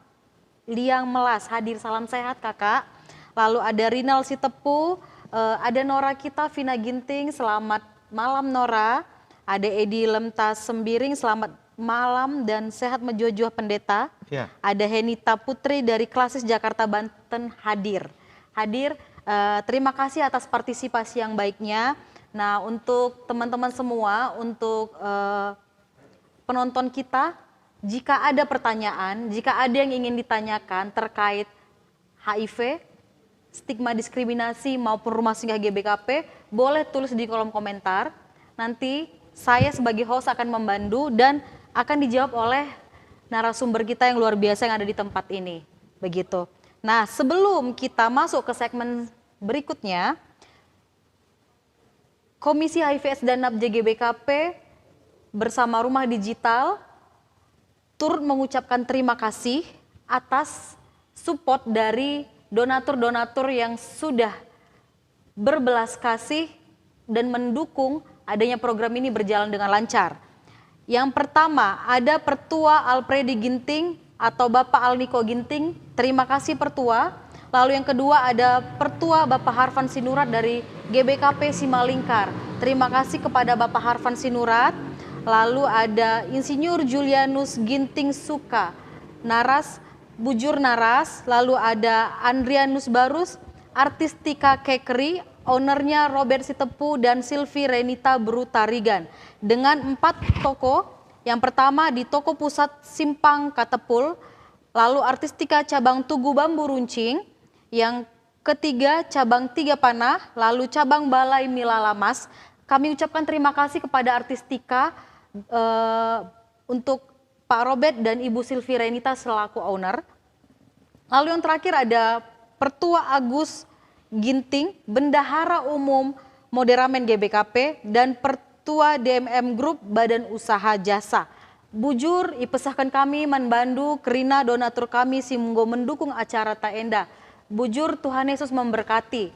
C: Liang Melas, hadir, salam sehat kakak. Lalu ada Rinal Sitepu, ada Nora kita, Vina Ginting, selamat malam Nora. Ada Edi Lemtas Sembiring, selamat malam dan sehat Mejuah-juah Pendeta.
A: Ya.
C: Ada Henita Putri dari Klasis Jakarta Banten hadir. Terima kasih atas partisipasi yang baiknya. Nah, untuk teman-teman semua, untuk penonton kita, jika ada pertanyaan, jika ada yang ingin ditanyakan terkait HIV, stigma diskriminasi maupun rumah singgah GBKP, boleh tulis di kolom komentar. Nanti saya sebagai host akan membantu dan akan dijawab oleh narasumber kita yang luar biasa yang ada di tempat ini. Begitu. Nah, sebelum kita masuk ke segmen berikutnya, Komisi HIV/AIDS dan NAP GBKP bersama Rumah Digital turut mengucapkan terima kasih atas support dari donatur-donatur yang sudah berbelas kasih dan mendukung adanya program ini berjalan dengan lancar. Yang pertama, ada Pertua Alpredi Ginting atau Bapak Alniko Ginting, terima kasih Pertua. Lalu yang kedua ada Pertua Bapak Harvan Sinurat dari GBKP Simalingkar, terima kasih kepada Bapak Harvan Sinurat. Lalu ada Insinyur Julianus Ginting Suka, Naras, Bujur Naras. Lalu ada Andrianus Barus, Artistika Kekri, ownernya Robert Sitepu dan Silvi Renita Brutarigan dengan 4 toko. Yang pertama di Toko Pusat Simpang Katepul, lalu Artistika Cabang Tugu Bambu Runcing, yang ketiga Cabang Tiga Panah, lalu Cabang Balai Milalamas. Kami ucapkan terima kasih kepada Artistika untuk Pak Robert dan Ibu Silvi Renita selaku owner. Lalu yang terakhir ada Pertua Agus Ginting, Bendahara Umum Moderamen GBKP, dan Pertua DMM Group Badan Usaha Jasa. Bujur, ipesahkan kami manbandu, kerina donatur kami simunggo mendukung acara Taenda. Bujur, Tuhan Yesus memberkati.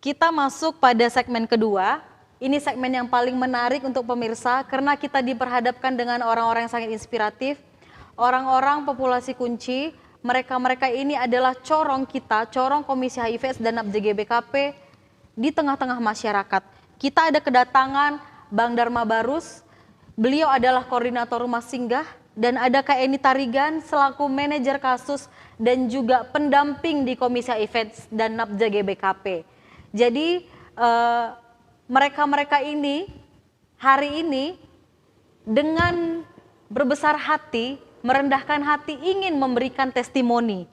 C: Kita masuk pada segmen kedua. Ini segmen yang paling menarik untuk pemirsa karena kita diperhadapkan dengan orang-orang yang sangat inspiratif, orang-orang populasi kunci. Mereka-mereka ini adalah corong kita, corong Komisi HIV/AIDS dan NAP GBKP di tengah-tengah masyarakat. Kita ada kedatangan Bang Dharma Barus, beliau adalah koordinator rumah singgah, dan ada Kak Eni Tarigan selaku manajer kasus dan juga pendamping di Komisi HIV/AIDS dan NAP GBKP. Jadi mereka-mereka ini hari ini dengan berbesar hati, merendahkan hati, ingin memberikan testimoni.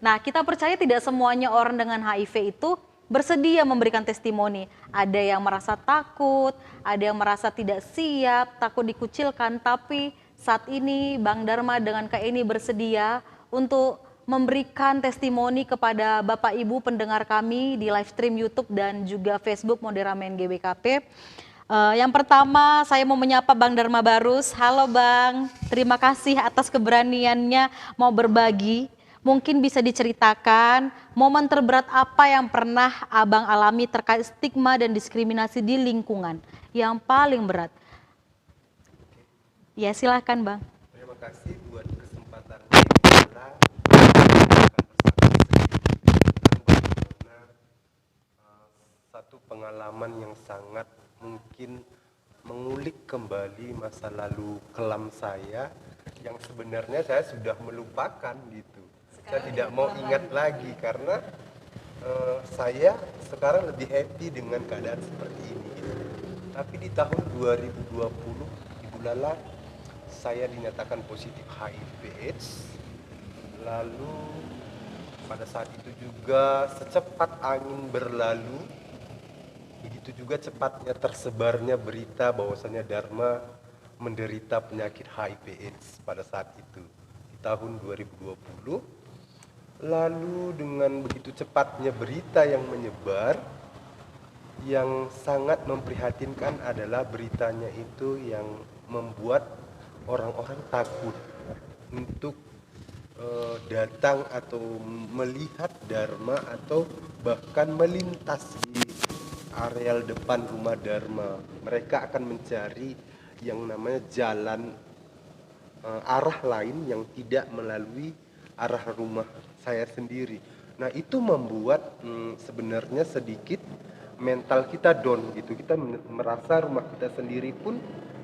C: Nah, kita percaya tidak semuanya orang dengan HIV itu bersedia memberikan testimoni. Ada yang merasa takut, ada yang merasa tidak siap, takut dikucilkan, tapi saat ini Bang Dharma dengan Kak Eni bersedia untuk memberikan testimoni kepada Bapak Ibu pendengar kami di live stream YouTube dan juga Facebook Moderamen GBKP. Yang pertama saya mau menyapa Bang Dharma Barus. Halo Bang, terima kasih atas keberaniannya mau berbagi. Mungkin bisa diceritakan momen terberat apa yang pernah Abang alami terkait stigma dan diskriminasi di lingkungan yang paling berat. Ya silahkan Bang.
F: Terima kasih buat kesempatannya Ibu bagaimana satu pengalaman yang sangat mungkin mengulik kembali masa lalu kelam saya yang sebenarnya saya sudah melupakan gitu. Saya tidak mau ingat lagi karena saya sekarang lebih happy dengan keadaan seperti ini gitu. Tapi di tahun 2020 Ibu Lala saya dinyatakan positif HIV/AIDS. Lalu pada saat itu juga secepat angin berlalu, begitu juga cepatnya tersebarnya berita bahwasanya Dharma menderita penyakit HIV/AIDS pada saat itu di tahun 2020. Lalu dengan begitu cepatnya berita yang menyebar, yang sangat memprihatinkan adalah beritanya itu yang membuat orang-orang takut untuk datang atau melihat Dharma atau bahkan melintasi areal depan rumah Dharma. Mereka akan mencari yang namanya jalan arah lain yang tidak melalui arah rumah saya sendiri. Nah itu membuat sebenarnya sedikit mental kita down gitu. Kita merasa rumah kita sendiri pun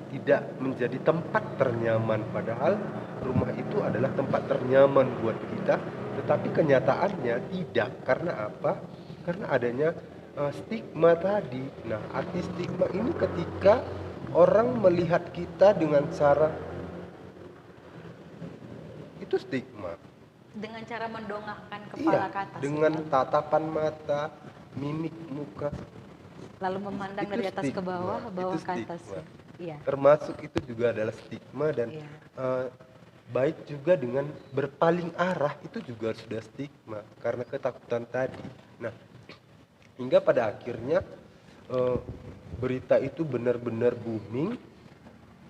F: tidak menjadi tempat ternyaman. Padahal rumah itu adalah tempat ternyaman buat kita. Tetapi kenyataannya tidak. Karena apa? Karena adanya stigma tadi. Nah arti stigma ini ketika orang melihat kita dengan cara itu stigma.
C: Dengan cara mendongakkan kepala ke atas.
F: Dengan tatapan mata, mimik muka.
C: Lalu memandang
F: Itu
C: dari atas ke
F: stigma,
C: bawah, bawah
F: itu
C: ke atas.
F: stigma.
C: Iya.
F: Termasuk itu juga adalah stigma dan baik juga dengan berpaling arah itu juga sudah stigma karena ketakutan tadi. Nah, hingga pada akhirnya berita itu benar-benar booming.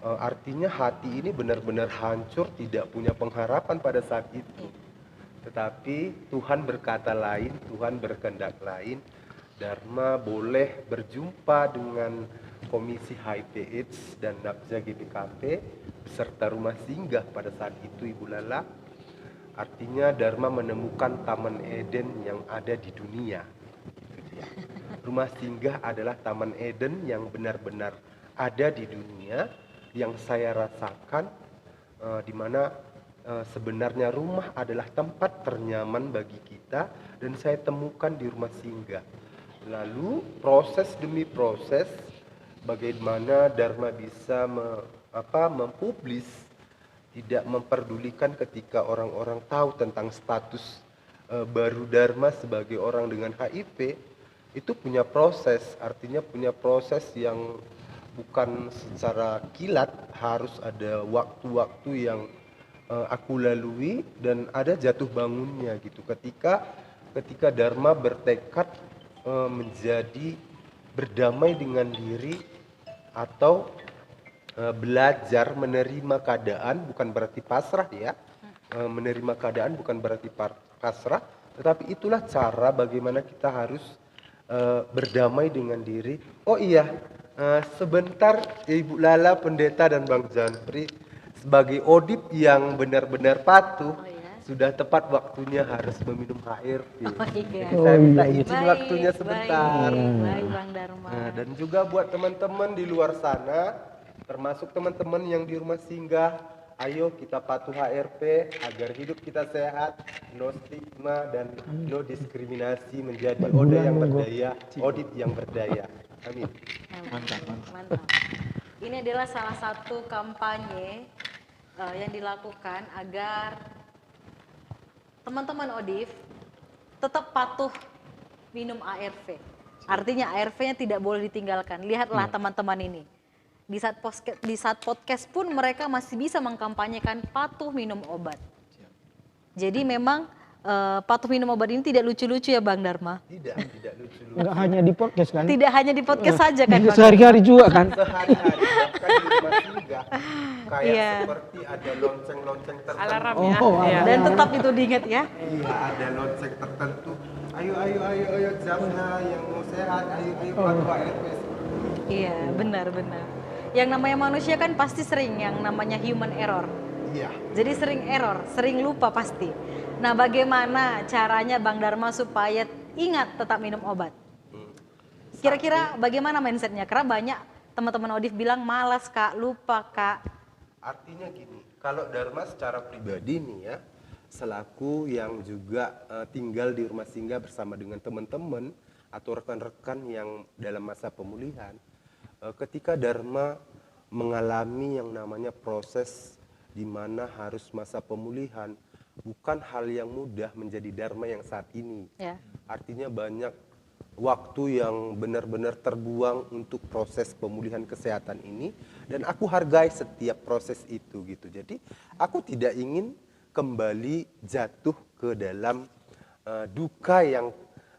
F: Artinya hati ini benar-benar hancur, tidak punya pengharapan pada saat itu. Tetapi Tuhan berkata lain, Tuhan berkehendak lain. Dharma boleh berjumpa dengan Komisi HIV/AIDS dan Nabza GBKP beserta rumah singgah pada saat itu Ibu Lala. Artinya Dharma menemukan Taman Eden yang ada di dunia. Itu dia. Rumah singgah adalah Taman Eden yang benar-benar ada di dunia yang saya rasakan di mana sebenarnya rumah adalah tempat ternyaman bagi kita dan saya temukan di rumah singgah. Lalu proses demi proses bagaimana Dharma bisa mempublis, tidak memperdulikan ketika orang-orang tahu tentang status baru Dharma sebagai orang dengan HIV, itu punya proses, artinya punya proses yang bukan secara kilat, harus ada waktu-waktu yang aku lalui dan ada jatuh bangunnya gitu ketika Dharma bertekad menjadi berdamai dengan diri atau belajar menerima keadaan, bukan berarti pasrah ya, menerima keadaan bukan berarti pasrah, tetapi itulah cara bagaimana kita harus berdamai dengan diri. Oh iya, sebentar Ibu Lala, Pendeta dan Bang Janpri, sebagai ODIP yang benar-benar patuh, sudah tepat waktunya harus meminum HRV.
C: Iya.
F: Jadi saya minta izin
C: Baik,
F: waktunya sebentar.
C: Baik Bang Dharma.
F: Nah, dan juga buat teman-teman di luar sana, termasuk teman-teman yang di rumah singgah, ayo kita patuh HRV agar hidup kita sehat, no stigma dan no diskriminasi, menjadi ODA yang berdaya, ODIP yang berdaya. Amin.
C: Mantap. Ini adalah salah satu kampanye yang dilakukan agar teman-teman ODIF tetap patuh minum ARV. Artinya ARV-nya tidak boleh ditinggalkan. Lihatlah teman-teman ini. Di saat podcast pun mereka masih bisa mengkampanyekan patuh minum obat. Jadi memang patuh minum obat ini tidak lucu-lucu ya Bang Dharma?
F: Tidak lucu.
D: Nggak hanya di podcast kan?
C: Tidak hanya di podcast saja kan Bang?
D: Sehari-hari juga kan?
F: Sehari-hari bahkan di rumah singgah kayak
C: Iya.
F: seperti ada lonceng-lonceng tertentu.
E: Alarm
D: Oh,
E: ya.
D: alarm.
E: Iya.
C: Dan tetap itu diingat ya.
F: Iya, ada lonceng tertentu. Ayo jamnya yang mau sehat, ayo patuh ARP.
C: Iya, benar-benar. Yang namanya manusia kan pasti sering yang namanya human error.
F: Iya.
C: Jadi sering error, sering lupa pasti. Nah, bagaimana caranya Bang Dharma supaya ingat tetap minum obat? Kira-kira bagaimana mindsetnya? Karena banyak teman-teman Odif bilang malas Kak, lupa Kak.
F: Artinya gini, kalau Dharma secara pribadi nih ya, selaku yang juga tinggal di rumah singgah bersama dengan teman-teman atau rekan-rekan yang dalam masa pemulihan, ketika Dharma mengalami yang namanya proses di mana harus masa pemulihan, bukan hal yang mudah menjadi Dharma yang saat ini.
C: Ya.
F: Artinya banyak waktu yang benar-benar terbuang untuk proses pemulihan kesehatan ini, dan aku hargai setiap proses itu gitu. Jadi aku tidak ingin kembali jatuh ke dalam duka yang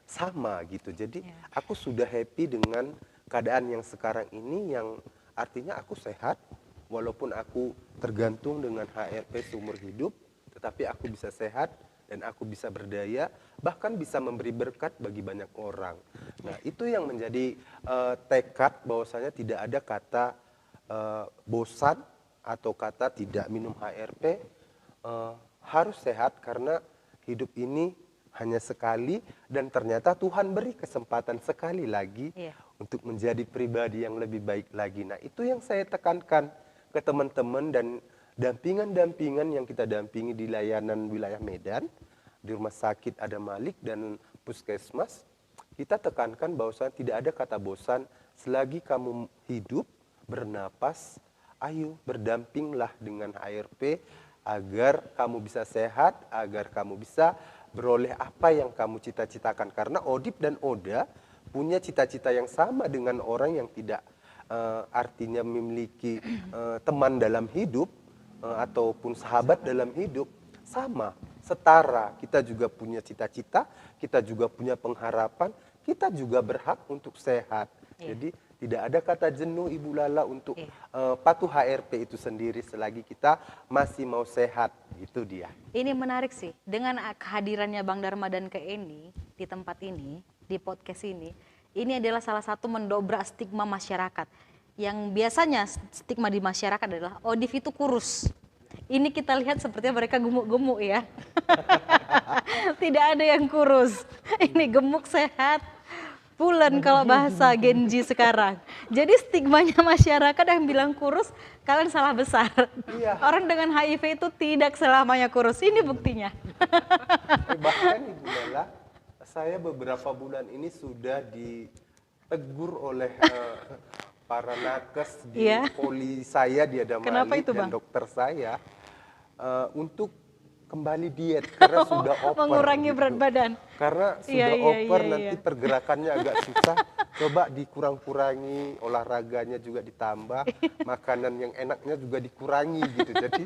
F: sama gitu. Jadi aku sudah happy dengan keadaan yang sekarang ini, yang artinya aku sehat walaupun aku tergantung dengan HRP seumur hidup, tetapi aku bisa sehat dan aku bisa berdaya, bahkan bisa memberi berkat bagi banyak orang. Nah, itu yang menjadi tekad bahwasanya tidak ada kata bosan atau kata tidak minum HRP. Harus sehat karena hidup ini hanya sekali, dan ternyata Tuhan beri kesempatan sekali lagi untuk menjadi pribadi yang lebih baik lagi. Nah, itu yang saya tekankan ke teman-teman dan dampingan-dampingan yang kita dampingi di layanan wilayah Medan, di Rumah Sakit Adam Malik dan Puskesmas. Kita tekankan bahwa tidak ada kata bosan selagi kamu hidup, bernapas, ayo berdampinglah dengan HRP agar kamu bisa sehat, agar kamu bisa beroleh apa yang kamu cita-citakan. Karena Odip dan Oda punya cita-cita yang sama dengan orang yang tidak artinya memiliki teman dalam hidup ataupun sahabat dalam hidup. Sama, setara. Kita juga punya cita-cita, kita juga punya pengharapan, kita juga berhak untuk sehat. Jadi tidak ada kata jenuh Ibu Lala untuk patuh HRP itu sendiri selagi kita masih mau sehat. Itu dia.
C: Ini menarik sih, dengan kehadirannya Bang Dharma dan Kak Eni di tempat ini, di podcast ini adalah salah satu mendobrak stigma masyarakat. Yang biasanya stigma di masyarakat adalah Odif itu kurus. Ini kita lihat sepertinya mereka gemuk-gemuk ya. Tidak ada yang kurus. Ini gemuk sehat. Pulen kalau bahasa Genji sekarang. Jadi stigmanya masyarakat yang bilang kurus, kalian salah besar.
F: Iya.
C: Orang dengan HIV itu tidak selamanya kurus. Ini buktinya.
F: Bahkan Ibu Lala, saya beberapa bulan ini sudah ditegur oleh para nakes di poli saya di Adam Malik dan dokter saya untuk kembali diet karena sudah over.
C: Mengurangi
F: gitu.
C: berat badan.
F: Karena sudah over, nanti pergerakannya agak susah. Coba dikurang-kurangi, olahraganya juga ditambah, makanan yang enaknya juga dikurangi gitu. Jadi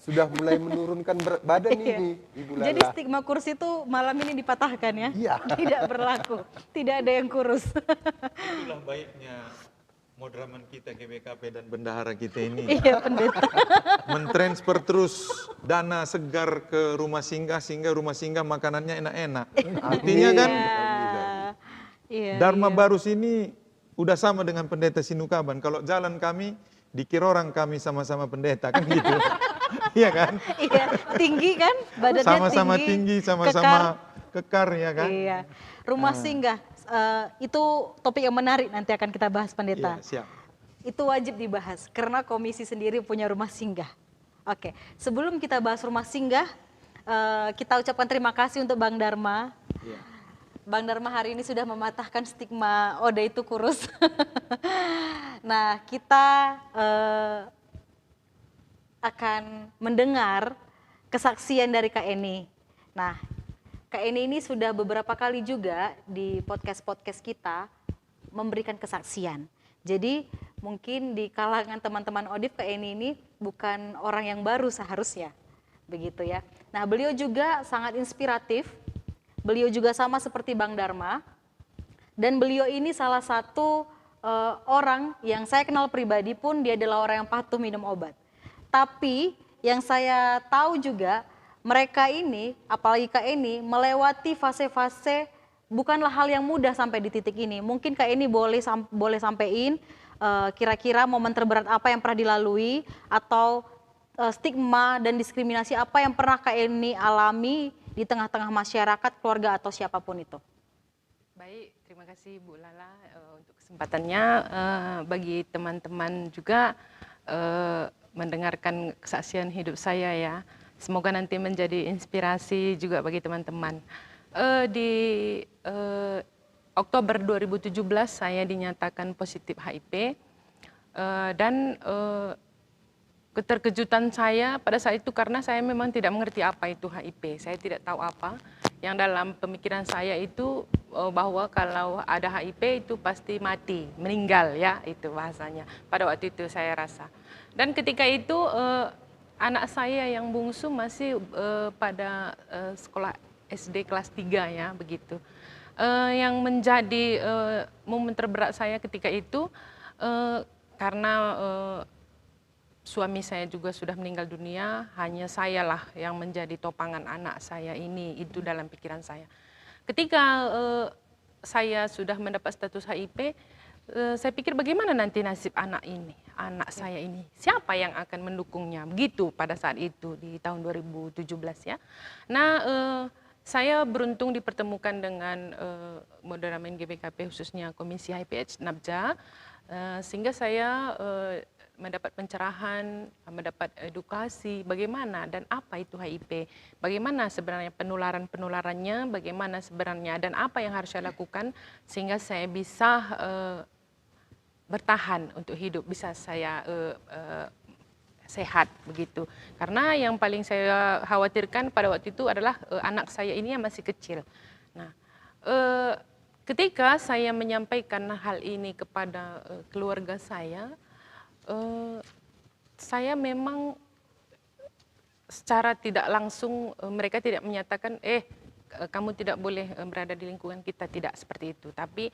F: sudah mulai menurunkan berat badan ini, Ibu Lala.
C: Jadi stigma kurus itu malam ini dipatahkan ya?
F: Iya.
C: Tidak berlaku, tidak ada yang kurus.
A: Itulah baiknya modraman kita GBKP dan bendahara kita ini.
C: Iya pendeta.
A: Mentransfer terus dana segar ke rumah singgah sehingga rumah singgah makanannya enak-enak. Artinya kan
C: Iya,
A: Dharma Barus ini udah sama dengan pendeta Sinukaban. Kalau jalan kami dikira orang kami sama-sama pendeta kan gitu. Iya kan?
C: Iya, tinggi kan? Badannya
A: Sama-sama tinggi, sama-sama kekar ya kan?
C: Iya. Rumah singgah itu topik yang menarik, nanti akan kita bahas pendeta.
A: Iya, siap.
C: Itu wajib dibahas karena komisi sendiri punya rumah singgah. Oke, sebelum kita bahas rumah singgah, kita ucapkan terima kasih untuk Bang Dharma.
A: Iya.
C: Bang Dharma hari ini sudah mematahkan stigma Oda itu kurus. Nah, kita akan mendengar kesaksian dari Kak Eni. Nah, Kak Eni ini sudah beberapa kali juga di podcast-podcast kita memberikan kesaksian. Jadi mungkin di kalangan teman-teman Odif, Kak Eni ini bukan orang yang baru seharusnya. begitu ya. Nah, beliau juga sangat inspiratif. Beliau juga sama seperti Bang Dharma. Dan beliau ini salah satu orang yang saya kenal pribadi pun dia adalah orang yang patuh minum obat. Tapi yang saya tahu juga mereka ini, apalagi Kak Eni, melewati fase-fase bukanlah hal yang mudah sampai di titik ini. Mungkin Kak Eni boleh sampaikan kira-kira momen terberat apa yang pernah dilalui atau stigma dan diskriminasi apa yang pernah Kak Eni alami di tengah-tengah masyarakat, keluarga atau siapapun itu.
E: Baik, terima kasih Bu Lala untuk kesempatannya. Bagi teman-teman juga mendengarkan kesaksian hidup saya ya. Semoga nanti menjadi inspirasi juga bagi teman-teman. Di Oktober 2017 saya dinyatakan positif HIV dan keterkejutan saya pada saat itu karena saya memang tidak mengerti apa itu HIV. Saya tidak tahu apa. Yang dalam pemikiran saya itu bahwa kalau ada HIV itu pasti mati, meninggal ya, itu bahasanya. Pada waktu itu saya rasa. Dan ketika itu anak saya yang bungsu masih pada sekolah SD kelas 3 ya, begitu. Yang menjadi momen terberat saya ketika itu karena suami saya juga sudah meninggal dunia, hanya sayalah yang menjadi topangan anak saya ini, itu dalam pikiran saya. Ketika saya sudah mendapat status HIV, saya pikir bagaimana nanti nasib anak ini, anak saya ini, siapa yang akan mendukungnya, begitu pada saat itu di tahun 2017 ya. Nah, saya beruntung dipertemukan dengan Moderamen GBKP khususnya Komisi HIV/AIDS Nabja, sehingga saya mendapat pencerahan, mendapat edukasi bagaimana dan apa itu HIV, bagaimana sebenarnya penularannya, bagaimana sebenarnya dan apa yang harus saya lakukan sehingga saya bisa bertahan untuk hidup, bisa saya sehat begitu. Karena yang paling saya khawatirkan pada waktu itu adalah anak saya ini yang masih kecil. Nah, ketika saya menyampaikan hal ini kepada keluarga saya memang secara tidak langsung mereka tidak menyatakan kamu tidak boleh berada di lingkungan kita, tidak seperti itu. Tapi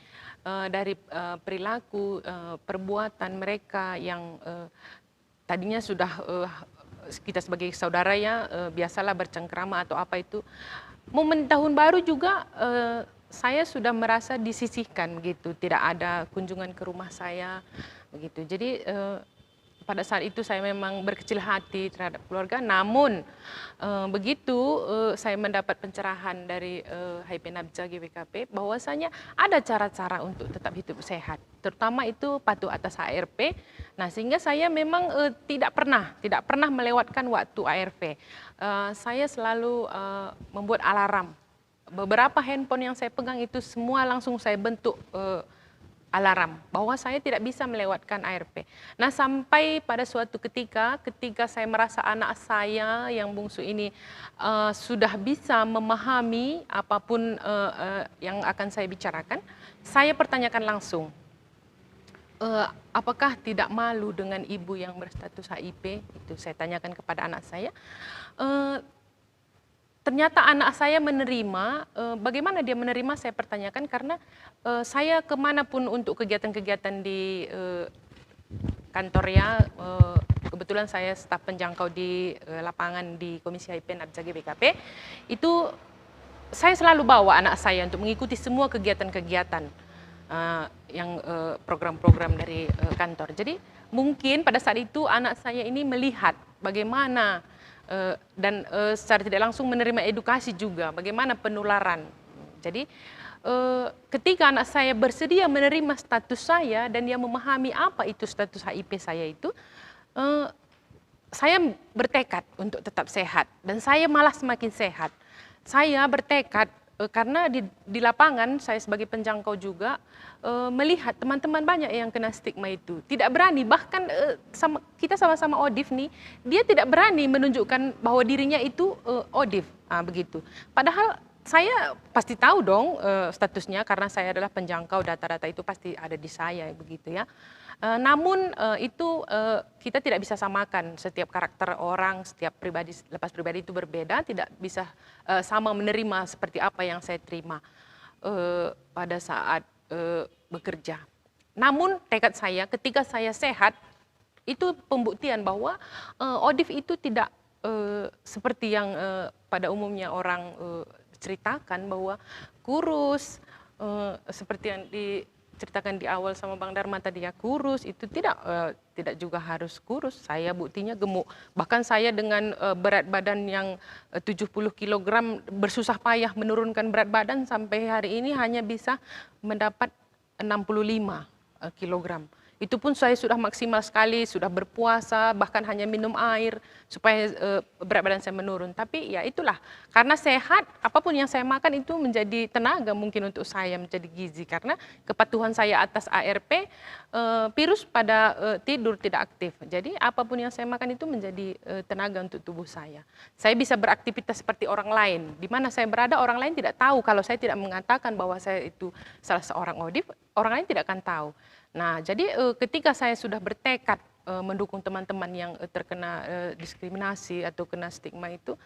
E: dari perilaku, perbuatan mereka yang tadinya sudah kita sebagai saudara ya biasalah bercengkrama atau apa itu. Momen tahun baru juga saya sudah merasa disisihkan gitu, tidak ada kunjungan ke rumah saya begitu. Jadi pada saat itu saya memang berkecil hati terhadap keluarga. Namun begitu saya mendapat pencerahan dari HIV Nabja GBKP bahwasanya ada cara-cara untuk tetap hidup sehat, terutama itu patuh atas ARP. Nah, sehingga saya memang tidak pernah melewatkan waktu ARP. Saya selalu membuat alarm. Beberapa handphone yang saya pegang itu semua langsung saya bentuk alarm bahwa saya tidak bisa melewatkan ARP. Nah, sampai pada suatu ketika saya merasa anak saya yang bungsu ini sudah bisa memahami apapun yang akan saya bicarakan, saya pertanyakan langsung, apakah tidak malu dengan ibu yang berstatus HIV? Itu saya tanyakan kepada anak saya. Ternyata anak saya menerima, bagaimana dia menerima saya pertanyakan karena saya kemanapun untuk kegiatan-kegiatan di kantor ya, kebetulan saya staf penjangkau di lapangan di Komisi HIV Nabja GBKP, itu saya selalu bawa anak saya untuk mengikuti semua kegiatan-kegiatan yang program-program dari kantor. Jadi mungkin pada saat itu anak saya ini melihat bagaimana dan secara tidak langsung menerima edukasi juga bagaimana penularan. Jadi ketika anak saya bersedia menerima status saya dan dia memahami apa itu status HIV saya itu, saya bertekad untuk tetap sehat dan saya malah semakin sehat. Saya bertekad karena di lapangan saya sebagai penjangkau juga melihat teman-teman banyak yang kena stigma itu. Tidak berani, bahkan kita sama-sama ODIF nih, dia tidak berani menunjukkan bahwa dirinya itu ODIF, begitu. Padahal saya pasti tahu dong statusnya karena saya adalah penjangkau, data-data itu pasti ada di saya begitu ya. Namun itu kita tidak bisa samakan setiap karakter orang, setiap pribadi lepas pribadi itu berbeda, tidak bisa sama menerima seperti apa yang saya terima pada saat bekerja. Namun tekad saya ketika saya sehat itu pembuktian bahwa ODIF itu tidak seperti yang pada umumnya orang ceritakan bahwa kurus, seperti yang diceritakan di awal sama Bang Dharma tadi ya, kurus itu tidak juga harus kurus. Saya buktinya gemuk. Bahkan saya dengan berat badan yang 70 kg bersusah payah menurunkan berat badan sampai hari ini hanya bisa mendapat 65 kg. Itu pun saya sudah maksimal sekali, sudah berpuasa, bahkan hanya minum air supaya berat badan saya menurun. Tapi ya itulah, karena sehat, apapun yang saya makan itu menjadi tenaga mungkin untuk saya, menjadi gizi. Karena kepatuhan saya atas ARP, virus pada tidur tidak aktif. Jadi apapun yang saya makan itu menjadi tenaga untuk tubuh saya. Saya bisa beraktivitas seperti orang lain. Di mana saya berada, orang lain tidak tahu. Kalau saya tidak mengatakan bahwa saya itu salah seorang ODIF, orang lain tidak akan tahu. Nah, jadi ketika saya sudah bertekad mendukung teman-teman yang terkena diskriminasi atau kena stigma itu,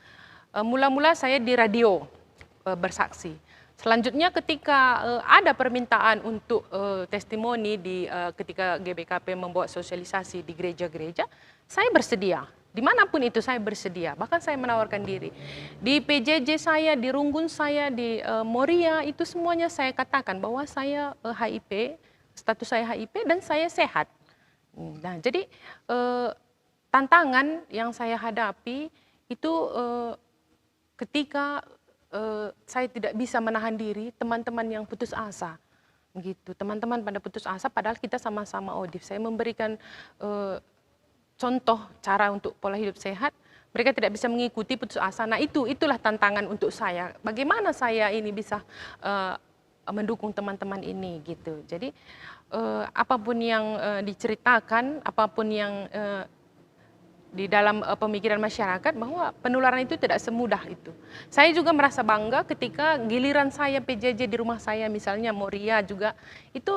E: mula-mula saya di radio bersaksi. Selanjutnya ketika ada permintaan untuk testimoni ketika GBKP membuat sosialisasi di gereja-gereja, saya bersedia. Dimanapun itu saya bersedia, bahkan saya menawarkan diri. Di PJJ saya, di Runggun saya, di Moria, itu semuanya saya katakan bahwa saya HIP, status saya HIP dan saya sehat. Nah, jadi tantangan yang saya hadapi itu ketika saya tidak bisa menahan diri, teman-teman yang putus asa. Gitu. Teman-teman pada putus asa padahal kita sama-sama ODIF. Saya memberikan contoh cara untuk pola hidup sehat, mereka tidak bisa mengikuti putus asa. Nah, itulah tantangan untuk saya. Bagaimana saya ini bisa mendukung teman-teman ini gitu. Jadi apapun yang diceritakan, apapun yang di dalam pemikiran masyarakat bahwa penularan itu tidak semudah itu. Saya juga merasa bangga ketika giliran saya PJJ di rumah saya, misalnya Moria juga, itu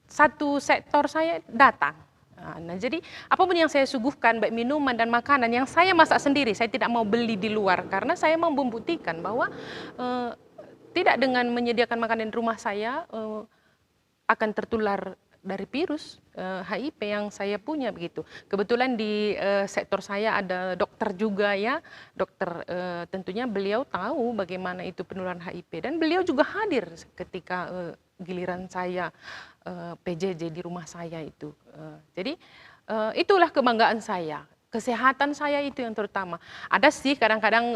E: satu sektor saya datang. Nah, jadi apapun yang saya suguhkan, baik minuman dan makanan yang saya masak sendiri, saya tidak mau beli di luar karena saya mau membuktikan bahwa tidak dengan menyediakan makanan di rumah saya akan tertular dari virus HIP yang saya punya begitu. Kebetulan di sektor saya ada dokter juga ya, dokter tentunya beliau tahu bagaimana itu penularan HIP dan beliau juga hadir ketika giliran saya PJJ di rumah saya itu. Jadi itulah kebanggaan saya. Kesehatan saya itu yang terutama. Ada sih kadang-kadang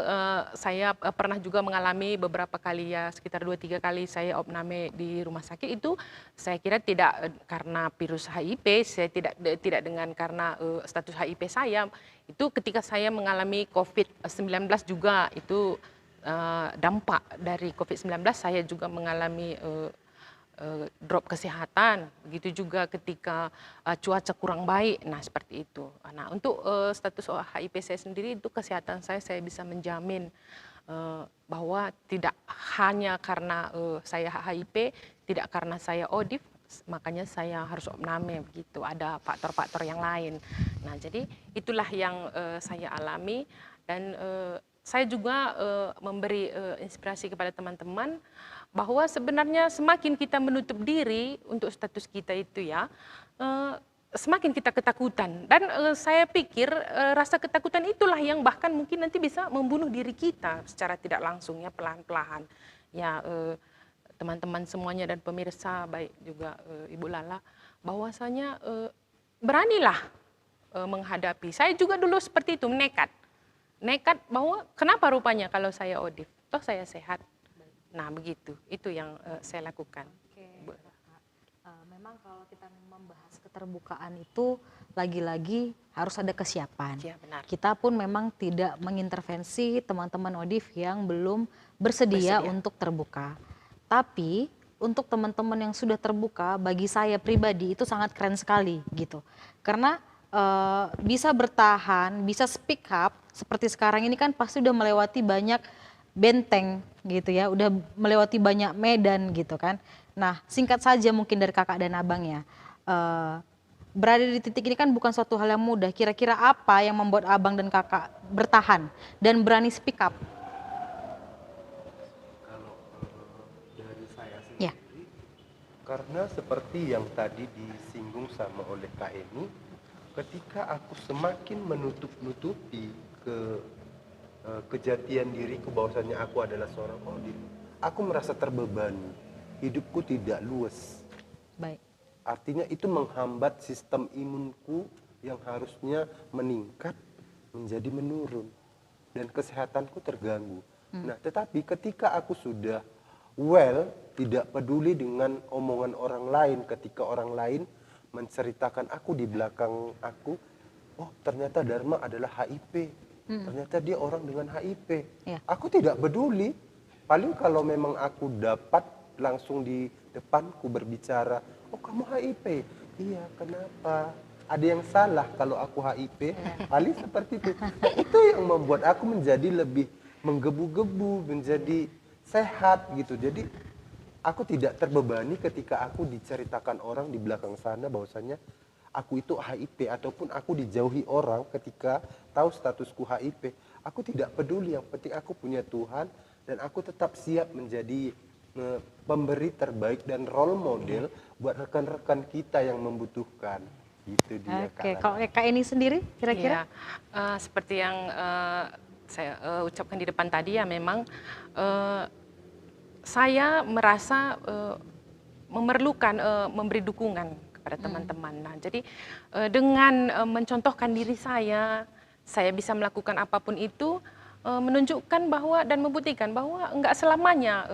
E: saya pernah juga mengalami beberapa kali ya, sekitar 2-3 kali saya opname di rumah sakit itu saya kira tidak karena virus HIP, saya tidak dengan karena status HIP saya. Itu ketika saya mengalami COVID-19 juga itu dampak dari COVID-19 saya juga mengalami drop kesehatan, begitu juga ketika cuaca kurang baik, nah seperti itu. Nah untuk status HIP saya sendiri itu kesehatan saya bisa menjamin bahwa tidak hanya karena saya HIP, tidak karena saya ODIF, makanya saya harus opname begitu, ada faktor-faktor yang lain. Nah jadi itulah yang saya alami dan saya juga memberi inspirasi kepada teman-teman bahwa sebenarnya semakin kita menutup diri untuk status kita itu ya, semakin kita ketakutan. Dan saya pikir rasa ketakutan itulah yang bahkan mungkin nanti bisa membunuh diri kita secara tidak langsung ya, pelan-pelan. Ya teman-teman semuanya dan pemirsa, baik juga Ibu Lala, bahwasanya beranilah menghadapi. Saya juga dulu seperti itu, nekat bahwa kenapa rupanya kalau saya ODIF, toh saya sehat. Nah begitu, itu yang saya lakukan.
C: Oke, memang kalau kita membahas keterbukaan itu lagi-lagi harus ada kesiapan.
E: Ya, benar.
C: Kita pun memang tidak mengintervensi teman-teman ODIF yang belum bersedia untuk terbuka. Tapi untuk teman-teman yang sudah terbuka, bagi saya pribadi itu sangat keren sekali gitu. Karena bisa bertahan, bisa speak up, seperti sekarang ini kan pasti udah melewati banyak benteng gitu ya, udah melewati banyak medan gitu kan. Nah, singkat saja mungkin dari kakak dan abang ya, berada di titik ini kan bukan suatu hal yang mudah. Kira-kira apa yang membuat abang dan kakak bertahan dan berani speak up?
F: Kalau dari saya
C: Ya.
F: sendiri, karena seperti yang tadi disinggung sama oleh Kak Eni, ketika aku semakin menutup-nutupi kejatian diriku bahwasanya aku adalah seorang ODIF, aku merasa terbebani, hidupku tidak luas.
C: Baik.
F: Artinya itu menghambat sistem imunku yang harusnya meningkat menjadi menurun dan kesehatanku terganggu. Nah, tetapi ketika aku sudah well, tidak peduli dengan omongan orang lain, ketika orang lain menceritakan aku di belakang aku, oh ternyata Dharma adalah HIP, ternyata dia orang dengan HIP.
C: Ya.
F: Aku tidak peduli, paling kalau memang aku dapat langsung di depanku berbicara, oh kamu HIP, iya kenapa? Ada yang salah kalau aku HIP, paling seperti itu. Nah, itu yang membuat aku menjadi lebih menggebu-gebu, menjadi sehat gitu. Jadi aku tidak terbebani ketika aku diceritakan orang di belakang sana bahwasanya aku itu HIP ataupun aku dijauhi orang ketika tahu statusku HIP. Aku tidak peduli, yang penting aku punya Tuhan dan aku tetap siap menjadi pemberi terbaik dan role model buat rekan-rekan kita yang membutuhkan. Gitu dia.
C: Oke, kalau Kak Eni sendiri kira-kira?
E: Ya, seperti yang saya ucapkan di depan tadi ya, memang saya merasa memerlukan memberi dukungan kepada teman-teman. Nah, jadi dengan mencontohkan diri saya bisa melakukan apapun itu, menunjukkan bahwa dan membuktikan bahwa enggak selamanya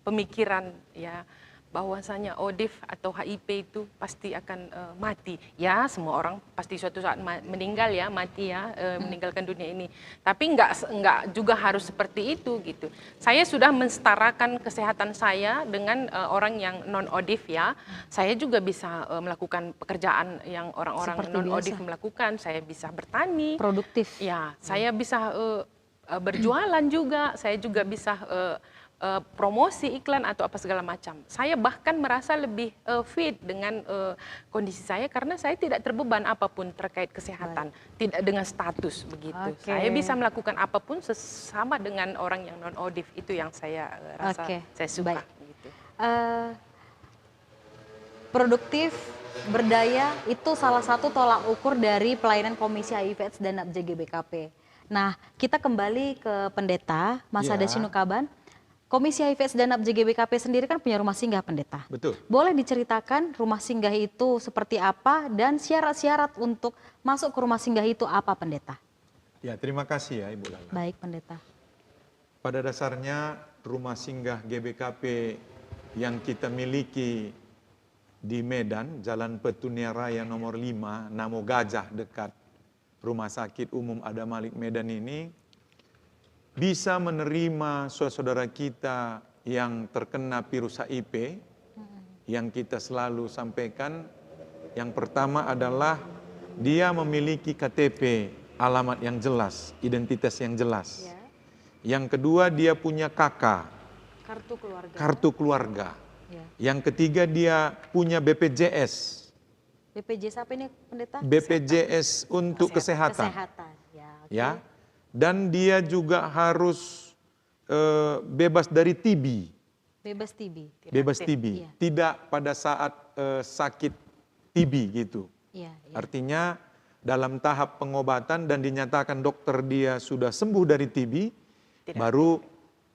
E: pemikiran ya bahwasanya ODIF atau HIP itu pasti akan mati. Ya, semua orang pasti suatu saat meninggal ya, mati ya, meninggalkan dunia ini. Tapi enggak juga harus seperti itu gitu. Saya sudah mensetarakan kesehatan saya dengan orang yang non ODIF ya. Saya juga bisa melakukan pekerjaan yang orang-orang non ODIF melakukan. Saya bisa bertani,
C: Produktif.
E: ya, saya bisa berjualan juga, saya juga bisa promosi iklan atau apa segala macam. Saya bahkan merasa lebih fit dengan kondisi saya karena saya tidak terbeban apapun terkait kesehatan, tidak dengan status begitu.
C: Oke.
E: Saya bisa melakukan apapun sesama dengan orang yang non ODIF, itu yang saya rasa saya suka.
C: Baik.
E: Gitu.
C: Produktif, berdaya itu salah satu tolak ukur dari pelayanan Komisi HIV/AIDS dan NAPJ GBKP. Nah, kita kembali ke Pendeta Mas
A: Ya.
C: Hada Sinukaban. Komisi HIV/AIDS dan NAPJ GBKP sendiri kan punya rumah singgah, Pendeta.
A: Betul.
C: Boleh diceritakan rumah singgah itu seperti apa dan syarat-syarat untuk masuk ke rumah singgah itu apa, Pendeta?
A: Ya, terima kasih ya Ibu Lala.
C: Baik, Pendeta.
A: Pada dasarnya rumah singgah GBKP yang kita miliki di Medan, Jalan Petunia Raya nomor 5, Namo Gajah dekat Rumah Sakit Umum Adam Malik Medan ini bisa menerima saudara kita yang terkena virus HIV yang kita selalu sampaikan. Yang pertama adalah dia memiliki KTP, alamat yang jelas, identitas yang jelas. Yang kedua dia punya KK, kartu keluarga. Yang ketiga dia punya BPJS.
C: BPJS apa ini, Pendeta?
A: BPJS untuk kesehatan.
C: Kesehatan. Ya, oke.
A: Ya. Dan dia juga harus bebas dari TB.
C: Bebas TB.
A: Bebas TB.
C: Iya.
A: Tidak pada saat sakit TB gitu.
C: Iya, iya.
A: Artinya dalam tahap pengobatan dan dinyatakan dokter dia sudah sembuh dari TB, baru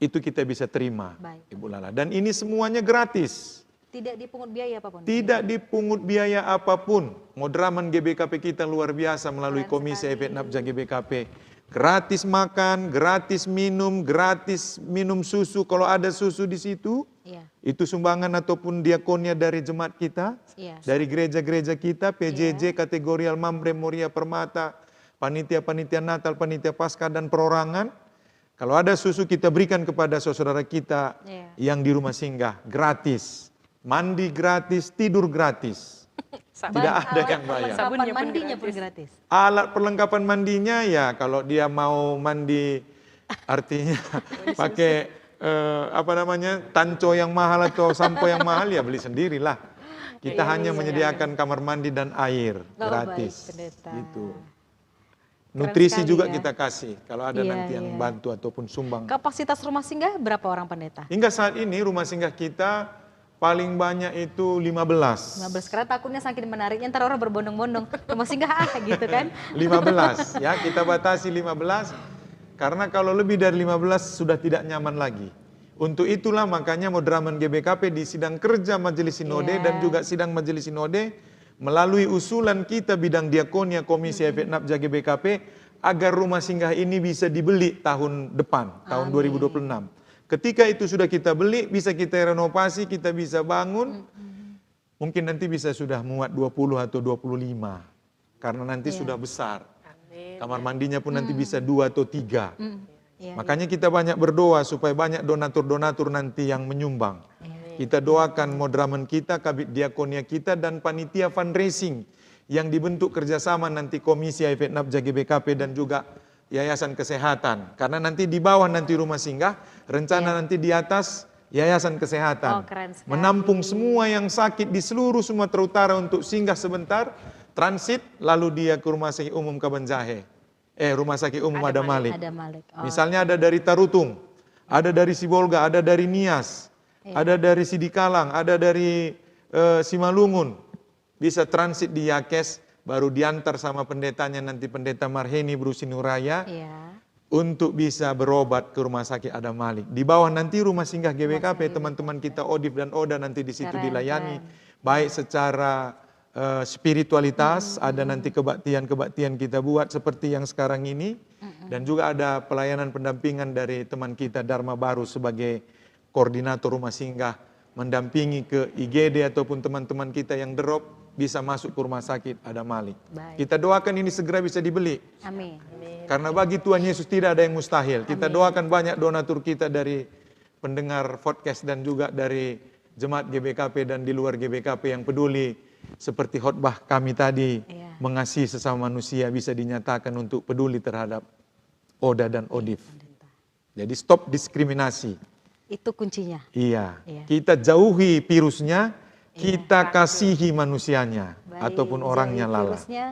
A: itu kita bisa terima,
C: Baik.
A: Ibu Lala. Dan ini semuanya gratis.
C: Tidak dipungut biaya apapun.
A: Tidak dipungut biaya apapun. Modraman GBKP kita luar biasa melalui
C: Keren
A: Komisi
C: sekali.
A: HIV NAPJ GBKP. Gratis makan, gratis minum susu kalau ada susu di situ.
C: Iya.
A: Itu sumbangan ataupun diakonia dari jemaat kita,
C: Iya.
A: dari gereja-gereja kita, PJJ, Kategorial Mamre, Moria Permata, panitia-panitia Natal, panitia Paskah dan perorangan. Kalau ada susu kita berikan kepada saudara kita
C: Iya.
A: yang di rumah singgah, gratis. Mandi gratis, tidur gratis. Tidak ada yang bayar.
C: Perlengkapan
E: Sabunnya pun
C: mandinya pun gratis.
A: Alat perlengkapan mandinya ya kalau dia mau mandi artinya pakai apa namanya tanco yang mahal atau sampo yang mahal ya beli sendirilah. Kita hanya menyediakan kamar mandi dan air gratis.
C: Baik, pendeta.
A: Gitu. Nutrisi
C: sekali
A: juga
C: ya.
A: kita kasih kalau ada
C: Iya,
A: nanti yang
C: iya.
A: bantu ataupun sumbang.
C: Kapasitas rumah singgah berapa orang pendeta?
A: Hingga saat ini rumah singgah kita paling banyak itu 15.
C: 15, karena takutnya saking menariknya ntar orang berbondong-bondong rumah singgah gitu kan.
A: 15 ya, kita batasi 15 karena kalau lebih dari 15 sudah tidak nyaman lagi. Untuk itulah makanya Modraman GBKP di sidang kerja Majelis Sinode dan juga sidang Majelis Sinode melalui usulan kita bidang diakonia Komisi FNAPJA GBKP agar rumah singgah ini bisa dibeli tahun depan, tahun 2026. Ketika itu sudah kita beli, bisa kita renovasi, kita bisa bangun, mungkin nanti bisa sudah muat 20 atau 25. Karena nanti sudah besar. Kamar mandinya pun nanti bisa 2 atau 3.
C: Iya,
A: Makanya kita banyak berdoa supaya banyak donatur-donatur nanti yang menyumbang. Kita doakan Modraman kita, Kabid Diakonia kita, dan panitia fundraising yang dibentuk kerjasama nanti Komisi FNAPJA GBKP dan juga Yayasan Kesehatan. Karena nanti di bawah nanti rumah singgah, rencana nanti di atas Yayasan Kesehatan.
C: Oh, keren sekali.
A: Menampung semua yang sakit di seluruh Sumatera Utara untuk singgah sebentar, transit, lalu dia ke Rumah Sakit Umum Kabanjahe. Rumah Sakit Umum Adam Malik.
C: Ada Malik. Oh,
A: Misalnya ada dari Tarutung, ada dari Sibolga, ada dari Nias, ada dari Sidikalang, ada dari Simalungun. Bisa transit di Yakes, baru diantar sama pendetanya nanti Pendeta Marheni Brusinuraya
C: iya.
A: untuk bisa berobat ke Rumah Sakit Adam Malik. Di bawah nanti rumah singgah GBKP, teman-teman kita Odif dan Oda nanti di situ
C: Keren,
A: dilayani. Baik secara spiritualitas, ada nanti kebaktian-kebaktian kita buat seperti yang sekarang ini. Dan juga ada pelayanan pendampingan dari teman kita Dharma Baru sebagai koordinator rumah singgah, mendampingi ke IGD ataupun teman-teman kita yang drop bisa masuk ke Rumah Sakit Adam Malik.
C: Baik.
A: Kita doakan ini segera bisa dibeli.
C: Amin.
A: Karena bagi Tuhan Yesus tidak ada yang mustahil. Kita doakan banyak donatur kita dari pendengar podcast dan juga dari jemaat GBKP dan di luar GBKP yang peduli. Seperti khotbah kami tadi, mengasihi sesama manusia bisa dinyatakan untuk peduli terhadap Oda dan Odif. Jadi stop diskriminasi.
C: Itu kuncinya.
A: Iya,
C: Iya.
A: kita jauhi virusnya, kita kasihi manusianya
C: Baik,
A: ataupun orangnya
C: jauhi
A: lala.
C: virusnya,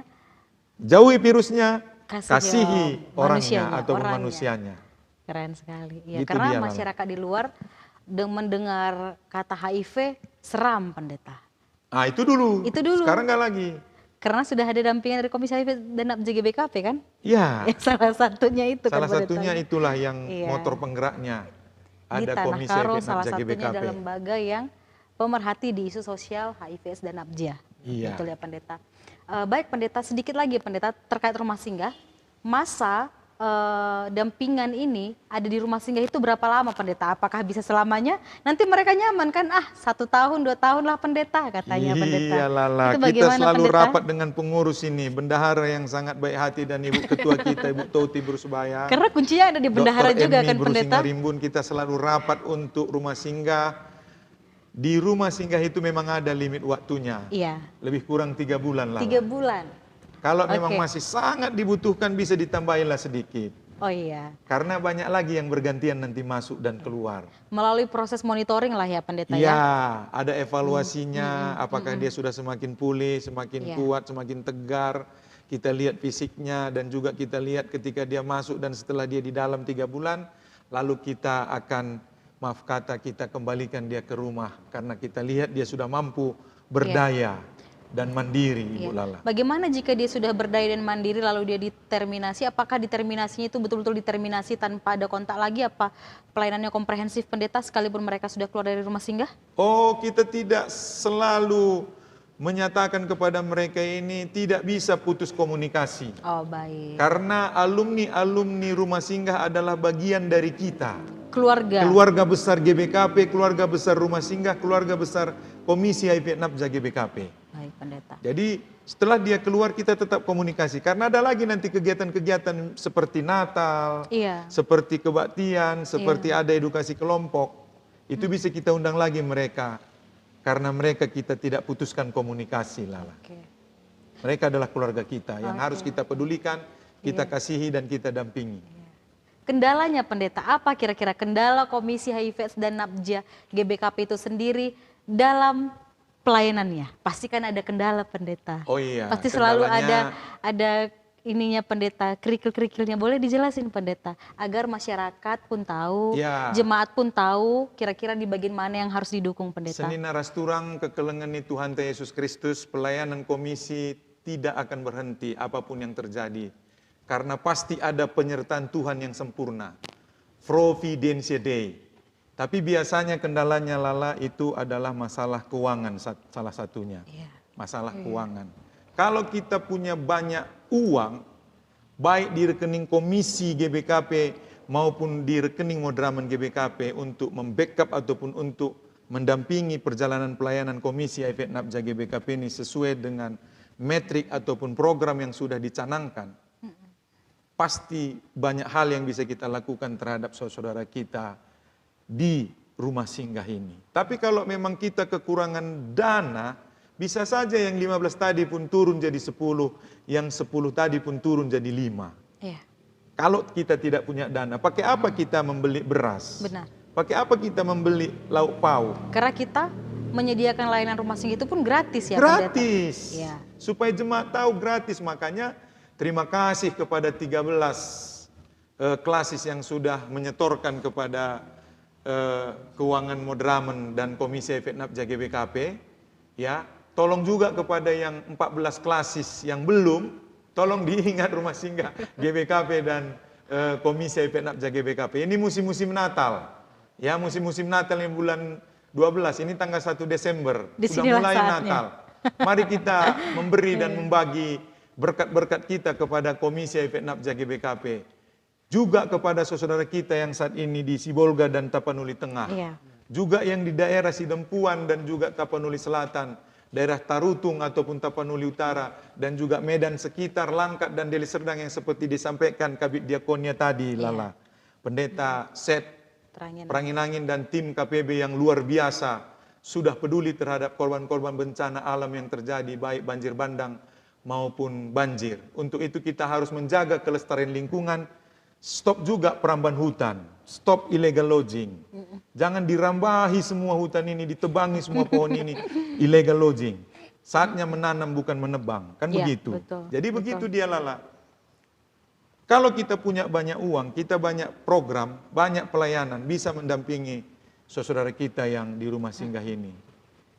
A: Jauhi virusnya,
C: Kasihi
A: kasihi orangnya
C: manusianya,
A: ataupun
C: orangnya.
A: manusianya.
C: Keren sekali. Ya,
A: Gitu
C: karena
A: dia, Lala.
C: masyarakat di luar mendengar kata HIV seram pendeta.
A: Ah itu dulu.
C: Itu dulu.
A: Sekarang nggak lagi.
C: Karena sudah ada dampingan dari Komisi HIV dan GBKP kan?
A: Ya,
C: Ya, salah satunya itu
A: salah
C: kan
A: satunya
C: pendetanya.
A: itulah yang
C: Iya.
A: motor penggeraknya.
C: Di
A: Ada
C: Tanah
A: Komisi
C: Karo
A: FNAPJA
C: salah satunya
A: GBKP.
C: adalah lembaga yang pemerhati di isu sosial HIV dan APJA.
A: Iya.
C: Betul ya pendeta. Baik pendeta, sedikit lagi pendeta terkait rumah singgah. Masa dampingan ini ada di rumah singgah itu berapa lama pendeta? Apakah bisa selamanya? Nanti mereka nyaman kan? 1 tahun, 2 tahun lah pendeta katanya pendeta.
A: Iya Lala,
C: Itu
A: kita
C: bagaimana,
A: selalu
C: pendeta?
A: rapat dengan pengurus ini, bendahara yang sangat baik hati dan ibu ketua kita, Ibu Tauti Bersubaya.
C: Karena kuncinya ada di bendahara
A: Dr.
C: juga
A: Emmy
C: kan pendeta.
A: Rimbun, kita selalu rapat untuk rumah singgah. Di rumah singgah itu memang ada limit waktunya.
C: Iya,
A: Lebih kurang 3 bulan lah.
C: 3 bulan.
A: Kalau memang
C: Oke.
A: masih sangat dibutuhkan bisa ditambahinlah sedikit.
C: Oh iya,
A: Karena banyak lagi yang bergantian nanti masuk dan keluar.
C: melalui proses monitoring lah ya pendeta
A: Iya,
C: ya.
A: ada evaluasinya, apakah dia sudah semakin pulih, semakin
C: Iya.
A: kuat, semakin tegar. Kita lihat fisiknya dan juga kita lihat ketika dia masuk dan setelah dia di dalam 3 bulan, lalu kita akan, maaf kata, kita kembalikan dia ke rumah. Karena kita lihat dia sudah mampu berdaya dan mandiri, Ibu
C: Iya.
A: Lala.
C: Bagaimana jika dia sudah berdaya dan mandiri lalu dia diterminasi? Apakah diterminasinya itu betul-betul diterminasi tanpa ada kontak lagi? Apa pelayanannya komprehensif pendeta sekalipun mereka sudah keluar dari rumah singgah?
A: Oh, kita tidak selalu menyatakan kepada mereka ini tidak bisa putus komunikasi.
C: Oh baik.
A: Karena alumni-alumni rumah singgah adalah bagian dari kita.
C: Keluarga.
A: Keluarga besar GBKP, keluarga besar rumah singgah, keluarga besar Komisi FNAPJA GBKP.
C: Baik pendeta.
A: Jadi setelah dia keluar kita tetap komunikasi. Karena ada lagi nanti kegiatan-kegiatan seperti Natal,
C: Iya.
A: seperti kebaktian, seperti ada edukasi kelompok. Itu bisa kita undang lagi mereka Karena mereka kita tidak putuskan komunikasi, Lala.
C: Oke.
A: Mereka adalah keluarga kita yang harus
C: Oke.
A: kita pedulikan, kita kasihi dan kita dampingi.
C: Kendalanya pendeta, apa kira-kira kendala Komisi HIV dan NAPJA GBKP itu sendiri dalam pelayanannya? Pasti kan ada kendala pendeta.
A: Oh iya,
C: Pasti selalu
A: kendalanya-
C: ada ininya pendeta, kerikil-kerikilnya. Boleh dijelasin pendeta agar masyarakat pun tahu,
A: Ya.
C: jemaat pun tahu kira-kira di bagian mana yang harus didukung pendeta.
A: Seni narasturang kekelengani Tuhan Yesus Kristus, pelayanan komisi tidak akan berhenti apapun yang terjadi. Karena pasti ada penyertaan Tuhan yang sempurna. Providence Dei. Tapi biasanya kendalanya, Lala, itu adalah masalah keuangan salah satunya.
C: Iya.
A: Masalah keuangan. Kalau kita punya banyak uang, baik di rekening komisi GBKP maupun di rekening Modraman GBKP untuk membackup ataupun untuk mendampingi perjalanan pelayanan komisi HIV NAPJA GBKP ini sesuai dengan metrik ataupun program yang sudah dicanangkan, pasti banyak hal yang bisa kita lakukan terhadap saudara kita di rumah singgah ini. Tapi kalau memang kita kekurangan dana, bisa saja yang 15 tadi pun turun jadi 10, yang 10 tadi pun turun jadi 5.
C: Iya,
A: Kalau kita tidak punya dana, pakai apa kita membeli beras?
C: benar.
A: Pakai apa kita membeli lauk pauk?
C: Karena kita menyediakan layanan rumah singgah itu pun gratis ya pendeta?
A: Gratis.
C: Iya.
A: Supaya jemaat tahu gratis. Makanya terima kasih kepada 13 klasis yang sudah menyetorkan kepada keuangan Modraman dan Komisi HIV NAPJA GBKP. Ya, tolong juga kepada yang 14 klasis yang belum, tolong diingat rumah singgah GBKP dan Komisi HIV NAPJA GBKP. Ini musim-musim Natal. Ya, musim-musim Natal yang bulan 12, ini tanggal 1 Desember. Sudah
C: Disinilah
A: mulai
C: saatnya.
A: Natal. Mari kita memberi dan membagi berkat-berkat kita kepada Komisi HIV NAPJA GBKP. Juga kepada saudara kita yang saat ini di Sibolga dan Tapanuli Tengah.
C: Iya.
A: Juga yang di daerah Sidempuan dan juga Tapanuli Selatan, daerah Tarutung ataupun Tapanuli Utara, dan juga Medan sekitar, Langkat dan Deli Serdang yang seperti disampaikan Kabid Diakonia tadi, Lala. Pendeta Set Pranginangin dan tim KPB yang luar biasa sudah peduli terhadap korban-korban bencana alam yang terjadi, baik banjir bandang maupun banjir. Untuk itu kita harus menjaga kelestarian lingkungan, stop juga perambahan hutan, stop illegal logging. Jangan dirambahi semua hutan ini, ditebangi semua pohon ini, illegal logging. Saatnya menanam bukan menebang, kan
C: Ya,
A: begitu.
C: betul,
A: Jadi
C: betul.
A: begitu dia, Lala. Kalau kita punya banyak uang, kita banyak program, banyak pelayanan, bisa mendampingi saudara kita yang di rumah singgah ini.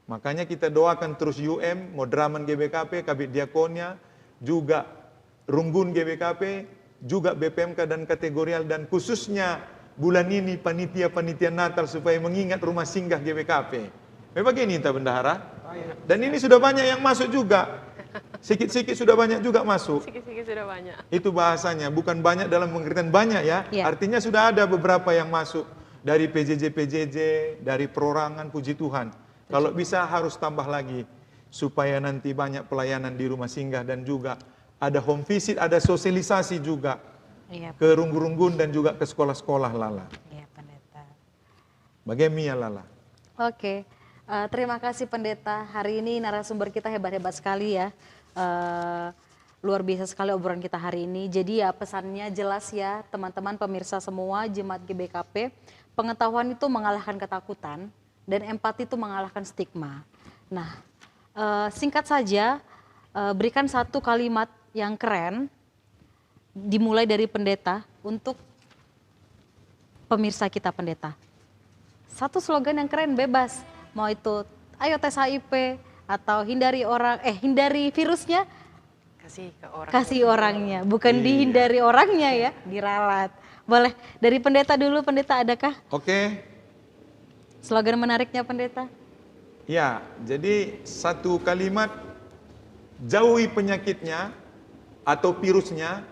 A: Makanya kita doakan terus UM, Modraman GBKP, Kabid Diakonia, juga Runggun GBKP, juga BPMK dan kategorial, dan khususnya bulan ini panitia-panitia Natal supaya mengingat rumah singgah GBKP. Begini, Pak Bendahara. Dan ini sudah banyak yang masuk juga. Sikit-sikit sudah banyak juga masuk.
E: Sikit-sikit sudah banyak.
A: Itu bahasanya, bukan banyak dalam pengertian banyak ya.
C: Ya.
A: Artinya sudah ada beberapa yang masuk dari PJJ, dari perorangan, puji Tuhan. Kalau bisa harus tambah lagi supaya nanti banyak pelayanan di rumah singgah dan juga ada home visit, ada sosialisasi juga
C: Iya,
A: ke runggun-runggun dan juga ke sekolah-sekolah, Lala.
C: iya pendeta.
A: Bagaimana, Lala?
C: Oke, terima kasih pendeta. Hari ini narasumber kita hebat-hebat sekali ya. Luar biasa sekali obrolan kita hari ini. Jadi ya pesannya jelas ya teman-teman pemirsa semua, jemaat GBKP. Pengetahuan itu mengalahkan ketakutan dan empati itu mengalahkan stigma. Nah, singkat saja, berikan satu kalimat yang keren dimulai dari pendeta untuk pemirsa kita pendeta. Satu slogan yang keren, bebas. Mau itu ayo tes HIV atau hindari virusnya,
E: Kasih ke orang.
C: kasih orangnya, bukan dihindari orangnya ya, diralat. Boleh dari pendeta dulu, pendeta adakah
A: Oke.
C: slogan menariknya pendeta?
A: Ya, jadi satu kalimat, jauhi penyakitnya atau virusnya,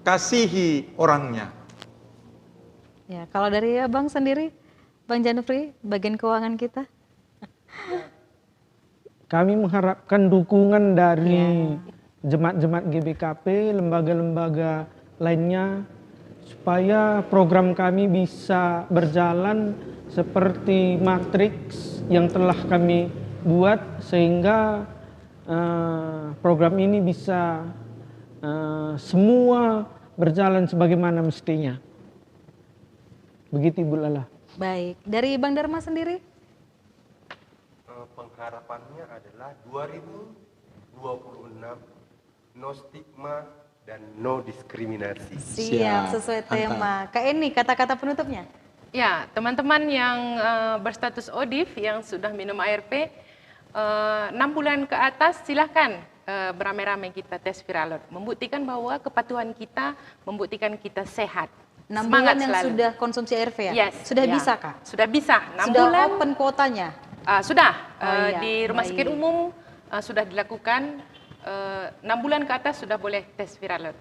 A: kasihi orangnya.
C: Ya, kalau dari abang sendiri, Bang Janufri, bagian keuangan kita.
D: Kami mengharapkan dukungan dari jemaat-jemaat GBKP, lembaga-lembaga lainnya, supaya program kami bisa berjalan seperti matriks yang telah kami buat sehingga program ini bisa semua berjalan sebagaimana mestinya. Begitu Ibu Lala.
C: Baik, dari Bang Dharma sendiri?
F: Pengharapannya adalah 2026 no stigma dan no diskriminasi.
C: Siap, sesuai tema. Kak Eni, kata-kata penutupnya?
E: Ya, teman-teman yang berstatus ODIF yang sudah minum ARP 6 bulan ke atas silahkan beramai-ramai kita tes viral load. Membuktikan bahwa kepatuhan kita membuktikan kita sehat.
C: 6
E: Semangat
C: bulan yang
E: selalu.
C: sudah konsumsi ARV ya?
E: Yes,
C: Sudah
E: ya.
C: bisa Kak?
E: Sudah bisa. 6
C: Sudah
E: bulan
C: open kuotanya?
E: sudah.
C: Oh iya,
E: Di rumah sakit
C: baik.
E: umum sudah dilakukan 6 bulan ke atas sudah boleh tes viral load.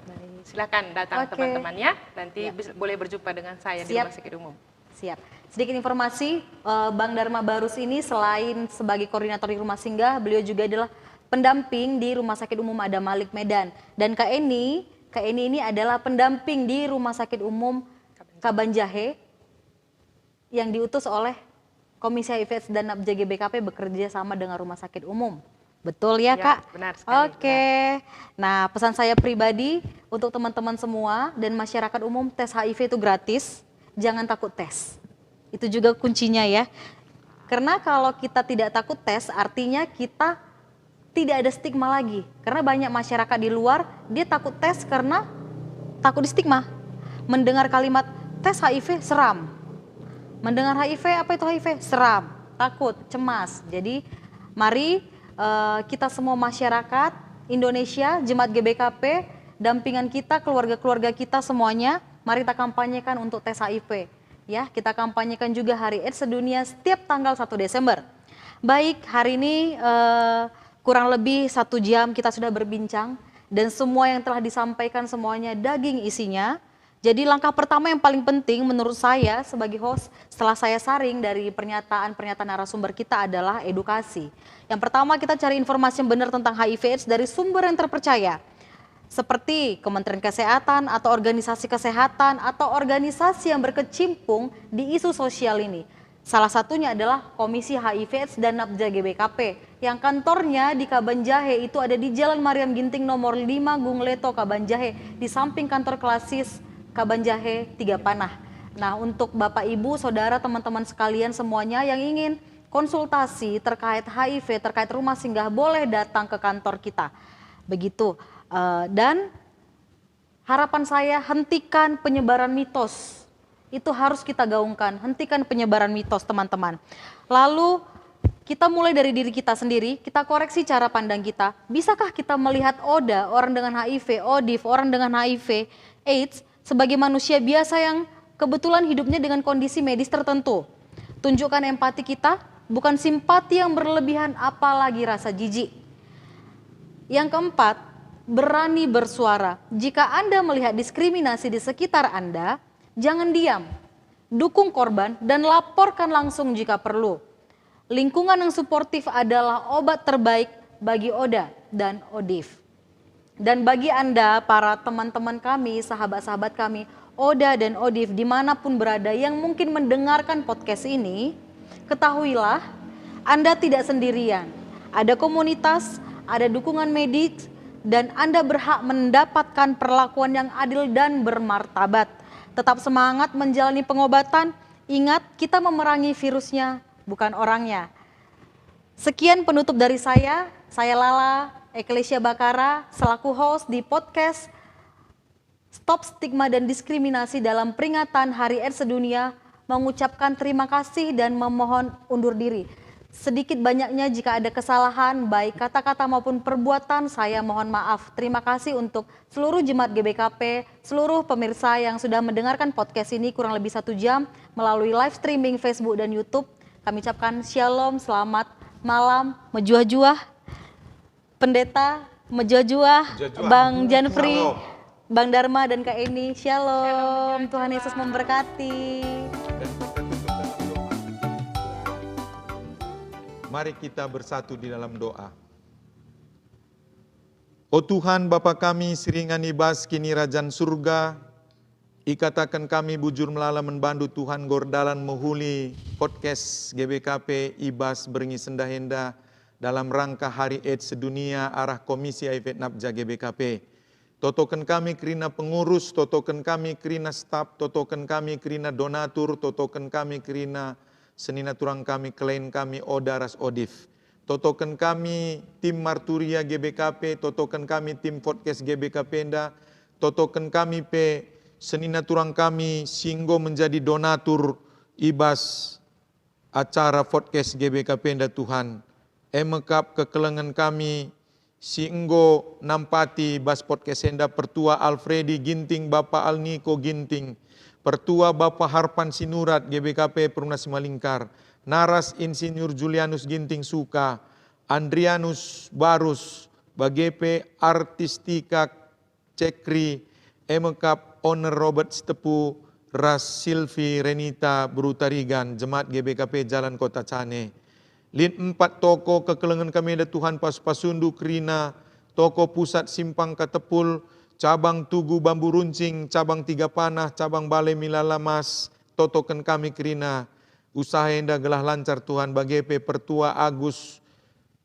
E: Silakan datang
C: Oke.
E: teman-teman ya. Nanti
C: Ya.
E: boleh berjumpa dengan saya di
C: Siap.
E: rumah sakit umum.
C: Siap. Sedikit informasi, Bang Dharma Barus ini selain sebagai koordinator di Rumah Singgah, beliau juga adalah pendamping di Rumah Sakit Umum Adam Malik Medan. Dan Kak Eni ini adalah pendamping di Rumah Sakit Umum Kabanjahe yang diutus oleh Komisi HIV dan NAP JGBKP bekerja sama dengan Rumah Sakit Umum. Betul ya,
E: Ya,
C: Kak?
E: benar sekali,
C: Oke. Nah, pesan saya pribadi untuk teman-teman semua dan masyarakat umum, tes HIV itu gratis. Jangan takut tes. Itu juga kuncinya ya. Karena kalau kita tidak takut tes, artinya kita tidak ada stigma lagi. Karena banyak masyarakat di luar, dia takut tes karena takut di stigma. Mendengar kalimat tes HIV seram. Mendengar HIV, apa itu HIV? Seram, takut, cemas. Jadi mari kita semua masyarakat Indonesia, Jemaat GBKP, dampingan kita, keluarga-keluarga kita semuanya, mari kita kampanyekan untuk tes HIV. Ya, kita kampanyekan juga Hari AIDS Sedunia setiap tanggal 1 Desember. Baik, hari ini kurang lebih 1 jam kita sudah berbincang dan semua yang telah disampaikan semuanya daging isinya. Jadi langkah pertama yang paling penting menurut saya sebagai host setelah saya saring dari pernyataan-pernyataan narasumber kita adalah edukasi. Yang pertama kita cari informasi yang benar tentang HIV/AIDS dari sumber yang terpercaya. Seperti Kementerian Kesehatan atau organisasi kesehatan atau organisasi yang berkecimpung di isu sosial ini. Salah satunya adalah Komisi HIV/AIDS dan NAP JGBKP yang kantornya di Kabanjahe itu ada di Jalan Mariam Ginting nomor 5 Gungleto Kabanjahe di samping kantor klasis Kabanjahe Tiga Panah. Nah, untuk Bapak Ibu, Saudara, teman-teman sekalian semuanya yang ingin konsultasi terkait HIV, terkait rumah singgah boleh datang ke kantor kita. Begitu. Dan harapan saya hentikan penyebaran mitos. Itu harus kita gaungkan, hentikan penyebaran mitos teman-teman. Lalu kita mulai dari diri kita sendiri, kita koreksi cara pandang kita. Bisakah kita melihat ODA, orang dengan HIV, ODIF, orang dengan HIV, AIDS, sebagai manusia biasa yang kebetulan hidupnya dengan kondisi medis tertentu? Tunjukkan empati kita, bukan simpati yang berlebihan, apalagi rasa jijik. Yang keempat, berani bersuara. Jika Anda melihat diskriminasi di sekitar Anda, jangan diam, dukung korban dan laporkan langsung jika perlu. Lingkungan yang suportif adalah obat terbaik bagi ODA dan ODIF. Dan bagi Anda, para teman-teman kami, sahabat-sahabat kami, ODA dan ODIF dimanapun berada yang mungkin mendengarkan podcast ini, ketahuilah Anda tidak sendirian. Ada komunitas, ada dukungan medis, dan Anda berhak mendapatkan perlakuan yang adil dan bermartabat. Tetap semangat menjalani pengobatan. Ingat, kita memerangi virusnya, bukan orangnya. Sekian penutup dari saya Lala Eklesia Bakara selaku host di podcast Stop Stigma dan Diskriminasi dalam peringatan Hari AIDS Sedunia mengucapkan terima kasih dan memohon undur diri. Sedikit banyaknya jika ada kesalahan baik kata-kata maupun perbuatan saya mohon maaf. Terima kasih untuk seluruh jemaat GBKP, seluruh pemirsa yang sudah mendengarkan podcast ini kurang lebih 1 jam melalui live streaming Facebook dan YouTube. Kami ucapkan shalom, selamat malam, mejuah-juah, pendeta, mejuah-juah, Bang Janfri, Bang Dharma dan Kak Eni, shalom, Tuhan Yesus memberkati.
A: Mari kita bersatu di dalam doa. O Tuhan Bapa kami, siringan ibas kini Rajan surga, Ikatakan kami bujur melala membantu Tuhan gordalan menghuli podcast GBKP Ibas Beringi Sendahenda dalam rangka Hari AIDS Sedunia arah Komisi HIV Napja GBKP. Totokan kami kerina pengurus, totokan kami kerina staf, totokan kami kerina donatur, totokan kami kerina senina turang kami, klien kami Oda Ras Odif. Totokan kami tim Marturia GBKP, totokan kami tim podcast GBKP Enda, totokan kami senina turang kami singgo menjadi donatur ibas acara podcast GBKP Enda Tuhan. Emekap kekelengan kami singgo nampati bas podcast Enda Pertua Alfredi Ginting, Bapak Alniko Ginting, Pertua Bapak Harpan Sinurat GBKP Perumnas Malingkar, Naras Insinyur Julianus Ginting Suka, Andrianus Barus, Bagepe Artistika Cekri, Emekap Owner Robert Stepu, Ras Silvi Renita Brutarigan, Jemaat GBKP Jalan Kota Cane. Lin 4 toko kekelengan kami ada Tuhan Pasundu Krina, toko pusat Simpang Katepul, cabang Tugu Bambu Runcing, cabang Tiga Panah, cabang Balai Milalamas, totokan kami Krina. Usaha enda gelah lancar Tuhan Bagepe Pertua Agus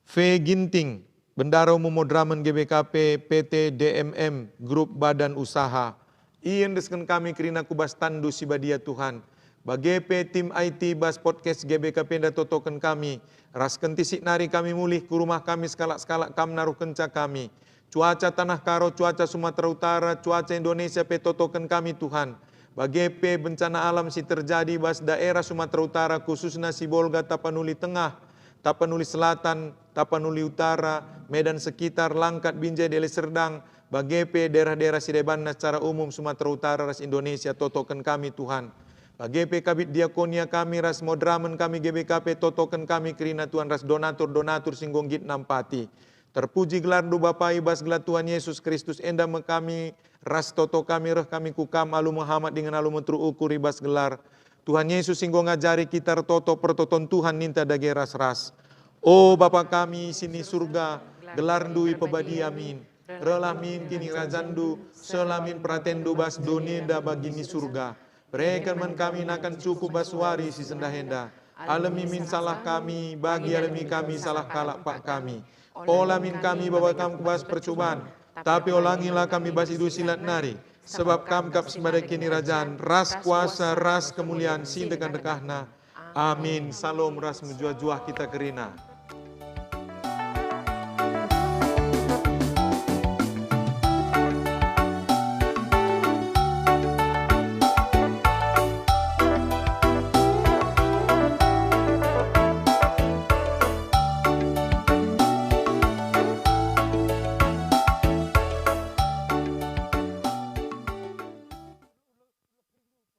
A: V Ginting, Bendara Umum Modramen GBKP PT DMM Grup Badan Usaha. Iyan desken kami kerina kubas tandu sibadia Tuhan. Bagepe tim IT bas podcast GBKP enda totokan kami. Rasken tisik nari kami mulih ke rumah kami skalak-skalak kam naruh kenca kami. Cuaca tanah karo, cuaca Sumatera Utara, cuaca Indonesia pe totokan kami Tuhan. Bagepe bencana alam si terjadi bas daerah Sumatera Utara khususnya Sibolga, Tapanuli Tengah, Tapanuli Selatan, Tapanuli Utara, Medan sekitar, Langkat, Binjai, Deli Serdang, Bagepe daerah-daerah Sidebanna secara umum Sumatera Utara ras Indonesia totokan kami Tuhan. Bagepe kabit diakonia kami ras Modramen kami GBKP totokan kami kerina Tuhan ras donatur singgong git nampati. Terpuji gelar du Bapa ibas gelar Tuhan Yesus Kristus enda kami ras toto kami roh kami kukam alu Muhammad dengan alu mentru ukur ibas gelar. Tuhan Yesus singgong ngajari kita toto pertoton Tuhan ninta dage ras-ras. Oh Bapa kami sini surga gelar dui pebadi amin. Relamin kini rajandu, selamin pratendu bas dunia bagini surga. Berikan man kami nakan cukup baswari si sendahenda. Alami min salah kami, bagi alami kami salah kalak pak kami. Olamin kami bawa kami bas percobaan, tapi olangilah kami bas hidup silat nari. Sebab kami kap sembada kini rajaan, ras kuasa, ras kemuliaan, sindekan dekahna. Amin. Salam ras menjuah-juah kita kerina.